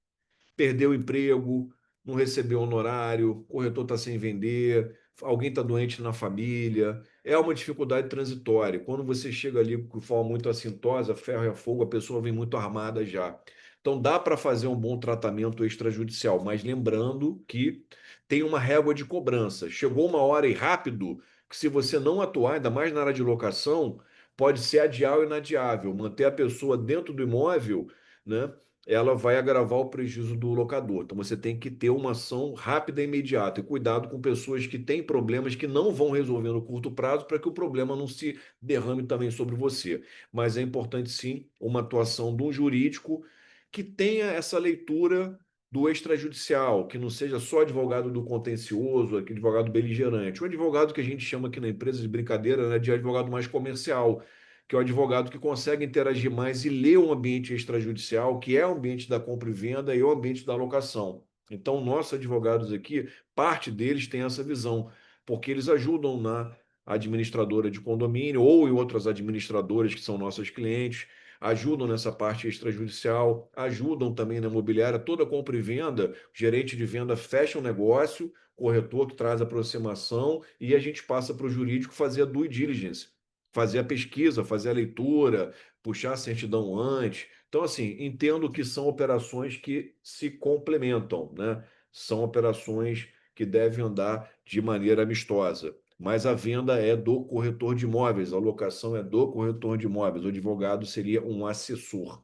Perdeu o emprego, não recebeu honorário, o corretor está sem vender, alguém está doente na família. É uma dificuldade transitória. Quando você chega ali de forma muito assintosa, ferro é fogo, a pessoa vem muito armada já. Então dá para fazer um bom tratamento extrajudicial, mas lembrando que tem uma régua de cobrança. Chegou uma hora e rápido que se você não atuar, ainda mais na área de locação, pode ser adiar ou inadiável. Manter a pessoa dentro do imóvel, né? Ela vai agravar o prejuízo do locador. Então você tem que ter uma ação rápida e imediata. E cuidado com pessoas que têm problemas que não vão resolver no curto prazo para que o problema não se derrame também sobre você. Mas é importante sim uma atuação de um jurídico que tenha essa leitura do extrajudicial, que não seja só advogado do contencioso, aquele advogado beligerante. O advogado que a gente chama aqui na empresa de brincadeira, né, de advogado mais comercial, que é o advogado que consegue interagir mais e ler o ambiente extrajudicial, que é o ambiente da compra e venda e o ambiente da locação. Então, nossos advogados aqui, parte deles tem essa visão, porque eles ajudam na administradora de condomínio ou em outras administradoras que são nossas clientes, ajudam nessa parte extrajudicial, ajudam também na imobiliária, toda compra e venda, gerente de venda fecha um negócio, corretor que traz aproximação e a gente passa para o jurídico fazer a due diligence, fazer a pesquisa, fazer a leitura, puxar a certidão antes. Então, assim, entendo que são operações que se complementam, né? São operações que devem andar de maneira amistosa. Mas a venda é do corretor de imóveis, a locação é do corretor de imóveis, o advogado seria um assessor.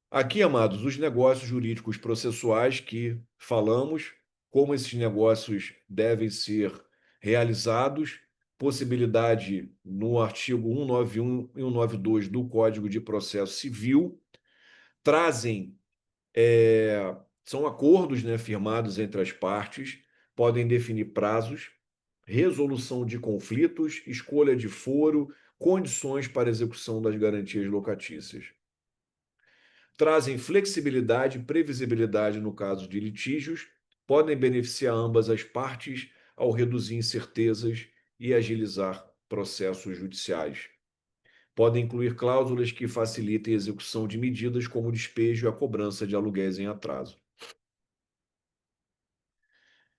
Aqui, amados, os negócios jurídicos processuais que falamos, como esses negócios devem ser realizados, possibilidade no artigo 191 e 192 do Código de Processo Civil, trazem, são acordos, né, firmados entre as partes, podem definir prazos, resolução de conflitos, escolha de foro, condições para execução das garantias locatícias. Trazem flexibilidade e previsibilidade no caso de litígios, podem beneficiar ambas as partes ao reduzir incertezas e agilizar processos judiciais. Podem incluir cláusulas que facilitem a execução de medidas como o despejo e a cobrança de aluguéis em atraso.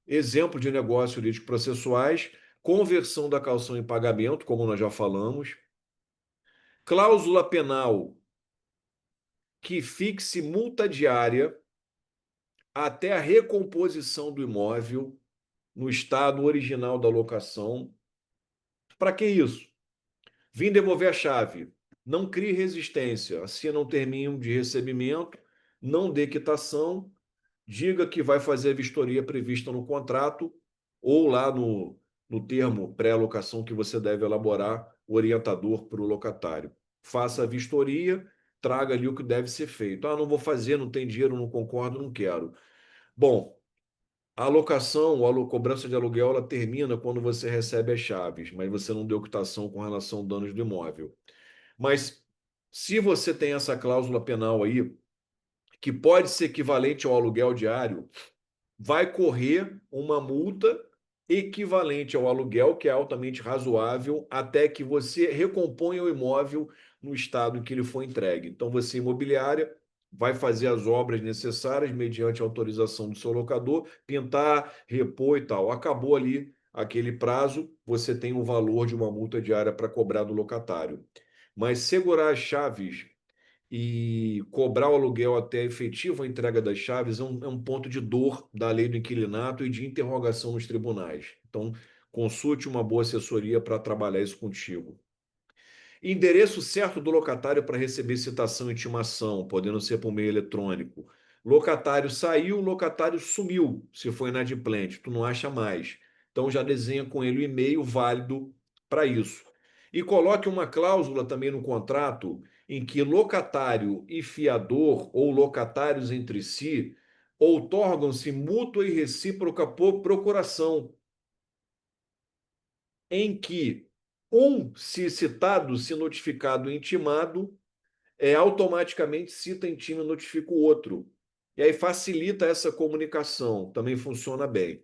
Exemplo de negócios jurídicos processuais: conversão da caução em pagamento, como nós já falamos, cláusula penal que fixe multa diária até a recomposição do imóvel no estado original da locação. Para que isso? Vim devolver a chave. Não crie resistência. Assina um terminho de recebimento, não dê quitação, diga que vai fazer a vistoria prevista no contrato ou lá no termo pré-locação que você deve elaborar, orientador para o locatário. Faça a vistoria, traga ali o que deve ser feito. Ah, não vou fazer, não tem dinheiro, não concordo, não quero. Bom, a alocação ou a cobrança de aluguel ela termina quando você recebe as chaves, mas você não deu quitação com relação a danos do imóvel. Mas se você tem essa cláusula penal aí, que pode ser equivalente ao aluguel diário, vai correr uma multa equivalente ao aluguel, que é altamente razoável, até que você recomponha o imóvel no estado em que ele foi entregue. Então, você, imobiliária, vai fazer as obras necessárias mediante autorização do seu locador, pintar, repor e tal. Acabou ali aquele prazo, você tem o valor de uma multa diária para cobrar do locatário. Mas segurar as chaves e cobrar o aluguel até a efetiva entrega das chaves é um ponto de dor da lei do inquilinato e de interrogação nos tribunais. Então, consulte uma boa assessoria para trabalhar isso contigo. Endereço certo do locatário para receber citação e intimação, podendo ser por meio eletrônico. Locatário saiu, locatário sumiu, se for inadimplente, tu não acha mais. Então já desenha com ele o e-mail válido para isso. E coloque uma cláusula também no contrato em que locatário e fiador, ou locatários entre si, outorgam-se mútua e recíproca por procuração, em que se citado, se notificado e intimado, automaticamente cita, intima e notifica o outro. E aí facilita essa comunicação, também funciona bem.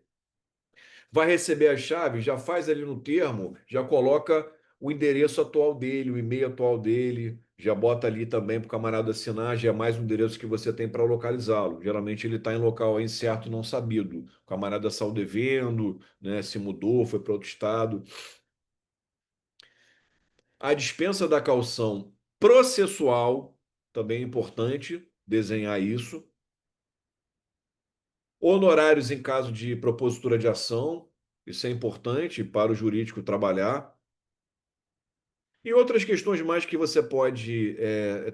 Vai receber a chave, já faz ali no termo, já coloca o endereço atual dele, o e-mail atual dele, já bota ali também para o camarada assinar, já é mais um endereço que você tem para localizá-lo. Geralmente ele está em local incerto, não sabido. O camarada saiu devendo, né, se mudou, foi para outro estado. A dispensa da caução processual, também é importante desenhar isso. Honorários em caso de propositura de ação, isso é importante para o jurídico trabalhar. E outras questões mais que você pode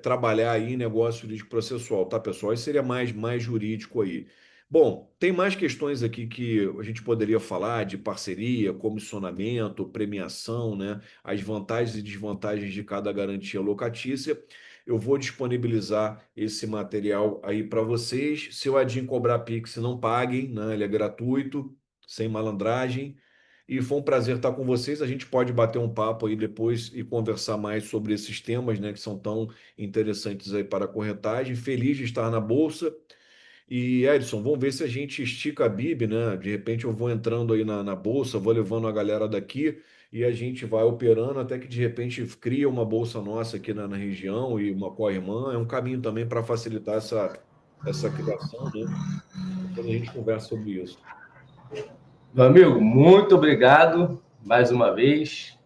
trabalhar aí em negócio jurídico processual, tá, pessoal? Isso seria mais jurídico aí. Bom, tem mais questões aqui que a gente poderia falar de parceria, comissionamento, premiação, né? As vantagens e desvantagens de cada garantia locatícia. Eu vou disponibilizar esse material aí para vocês. Se o Adin cobrar Pix, não paguem, né? Ele é gratuito, sem malandragem. E foi um prazer estar com vocês. A gente pode bater um papo aí depois e conversar mais sobre esses temas, né, que são tão interessantes aí para a corretagem. Feliz de estar na Bolsa. E, Edson, vamos ver se a gente estica a BIB, né? De repente eu vou entrando aí na Bolsa, vou levando a galera daqui e a gente vai operando até que de repente cria uma Bolsa nossa aqui na região e uma co-irmã. É um caminho também para facilitar essa criação, né? Depois a gente conversa sobre isso. Meu amigo, muito obrigado mais uma vez.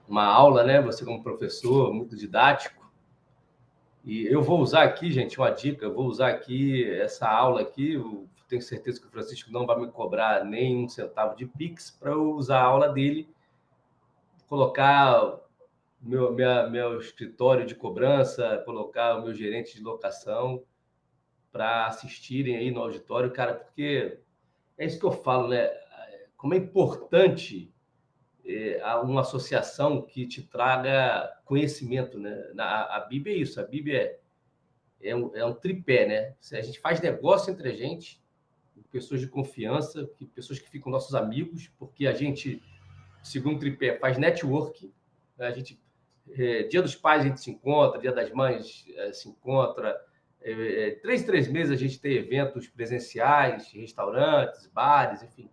Uma aula, né? Você como professor, muito didático. E eu vou usar aqui, gente, uma dica. Eu vou usar aqui essa aula aqui. Eu tenho certeza que o Francisco não vai me cobrar nem um centavo de Pix para eu usar a aula dele, colocar meu escritório de cobrança, colocar o meu gerente de locação para assistirem aí no auditório, cara, porque é isso que eu falo, né? Como é importante uma associação que te traga conhecimento, né? A Bíblia é isso, a Bíblia é um tripé, né? A gente faz negócio entre a gente, pessoas de confiança, pessoas que ficam nossos amigos, porque a gente, segundo o tripé, faz network, né? A gente, Dia dos Pais a gente se encontra, Dia das Mães se encontra, 3 em 3 meses a gente tem eventos presenciais, restaurantes, bares, enfim.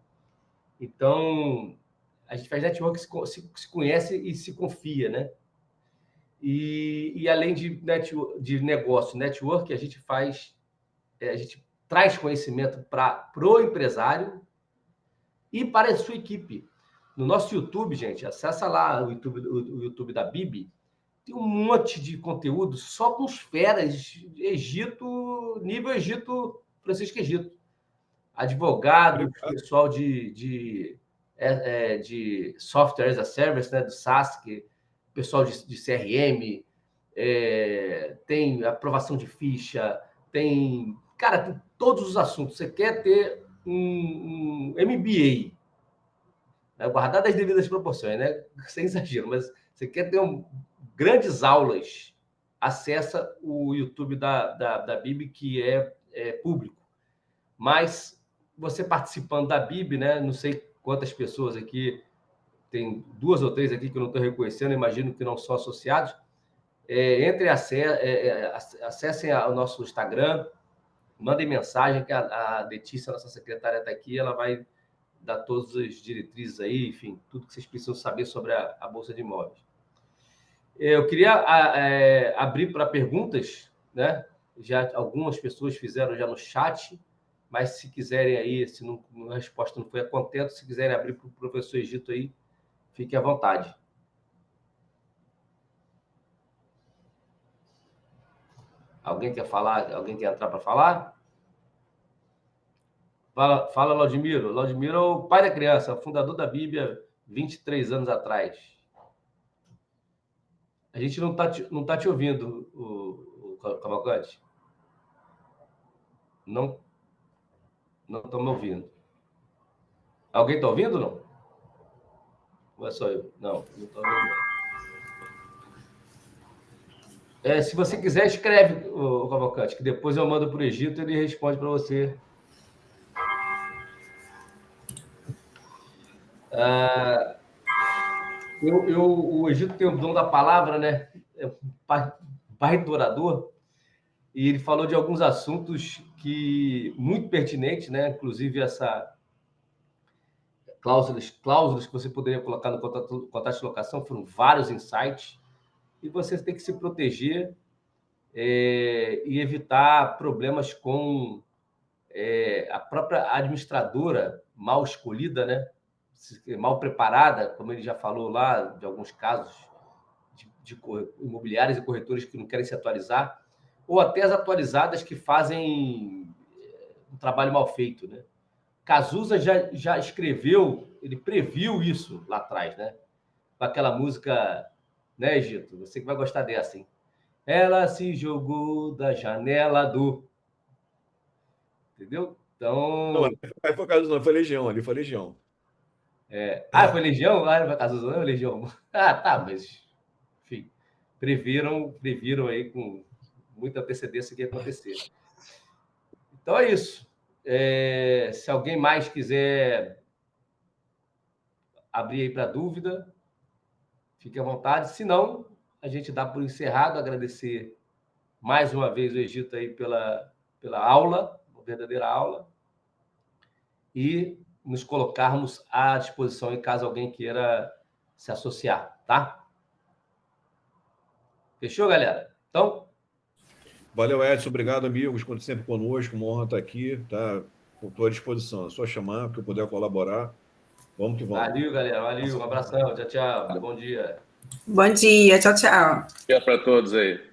Então, a gente faz network, se conhece e se confia, né? E além de negócio, network, a gente traz conhecimento para o empresário e para a sua equipe. No nosso YouTube, gente, acessa lá o YouTube da Bibi, tem um monte de conteúdo só com os feras, Egito, nível Egito, Francisco Egito. Advogados, pessoal de software as a service, né, do SaaS, pessoal de CRM, tem aprovação de ficha, tem todos os assuntos. Você quer ter um MBA, né, guardado as devidas proporções, né, sem exagero, mas você quer ter grandes aulas, acessa o YouTube da Bibi, que é público. Mas você participando da Bib, né? Não sei quantas pessoas aqui, tem 2 ou 3 aqui que eu não estou reconhecendo, imagino que não são associados. Acessem o nosso Instagram, mandem mensagem, que a Letícia, nossa secretária, está aqui, ela vai dar todas as diretrizes aí, enfim, tudo que vocês precisam saber sobre a Bolsa de Imóveis. Eu queria abrir para perguntas, né? Já algumas pessoas fizeram já no chat, mas se quiserem aí, se não, a resposta não foi a contento, se quiserem abrir para o professor Egito aí, fique à vontade. Alguém quer falar? Alguém quer entrar para falar? Fala, Laudimiro. Laudimiro é o pai da criança, fundador da Bíblia, 23 anos atrás. A gente não tá te ouvindo, o Cavalcante. Não estão me ouvindo. Alguém está ouvindo, não? Ou é só eu? Não estou ouvindo. Se você quiser, escreve, o Cavalcante, que depois eu mando para o Egito e ele responde para você. O Egito tem o dom da palavra, né? É pai do orador, e ele falou de alguns assuntos que muito pertinentes, né? Inclusive essa cláusulas que você poderia colocar no contrato de locação, foram vários insights, e você tem que se proteger e evitar problemas com a própria administradora mal escolhida, né? Mal preparada, como ele já falou lá, de alguns casos de imobiliários e corretores que não querem se atualizar, ou até as atualizadas que fazem um trabalho mal feito, né? Cazuza já escreveu, ele previu isso lá atrás, né? Com aquela música, né, Egito? Você que vai gostar dessa, hein? Ela se jogou da janela do... Entendeu? Então... Não foi Cazuza, não, foi Legião, ali foi Legião. foi Legião? Não foi Cazuza, não, Legião. Tá, mas... Enfim, previram aí com muita antecedência o que ia acontecer. Então é isso. Se alguém mais quiser abrir aí para dúvida, fique à vontade. Se não, a gente dá por encerrado. Agradecer mais uma vez o Egito aí pela aula, uma verdadeira aula, e nos colocarmos à disposição em caso alguém queira se associar, tá? Fechou, galera? Então... Valeu, Edson. Obrigado, amigos. Quando sempre conosco, uma honra estar aqui, tá? Estou à disposição. É só chamar, que eu puder colaborar. Vamos que vamos. Valeu, galera. Valeu. Um abração. Tchau, tchau. Bom dia. Bom dia. Tchau, tchau. Dia para todos aí.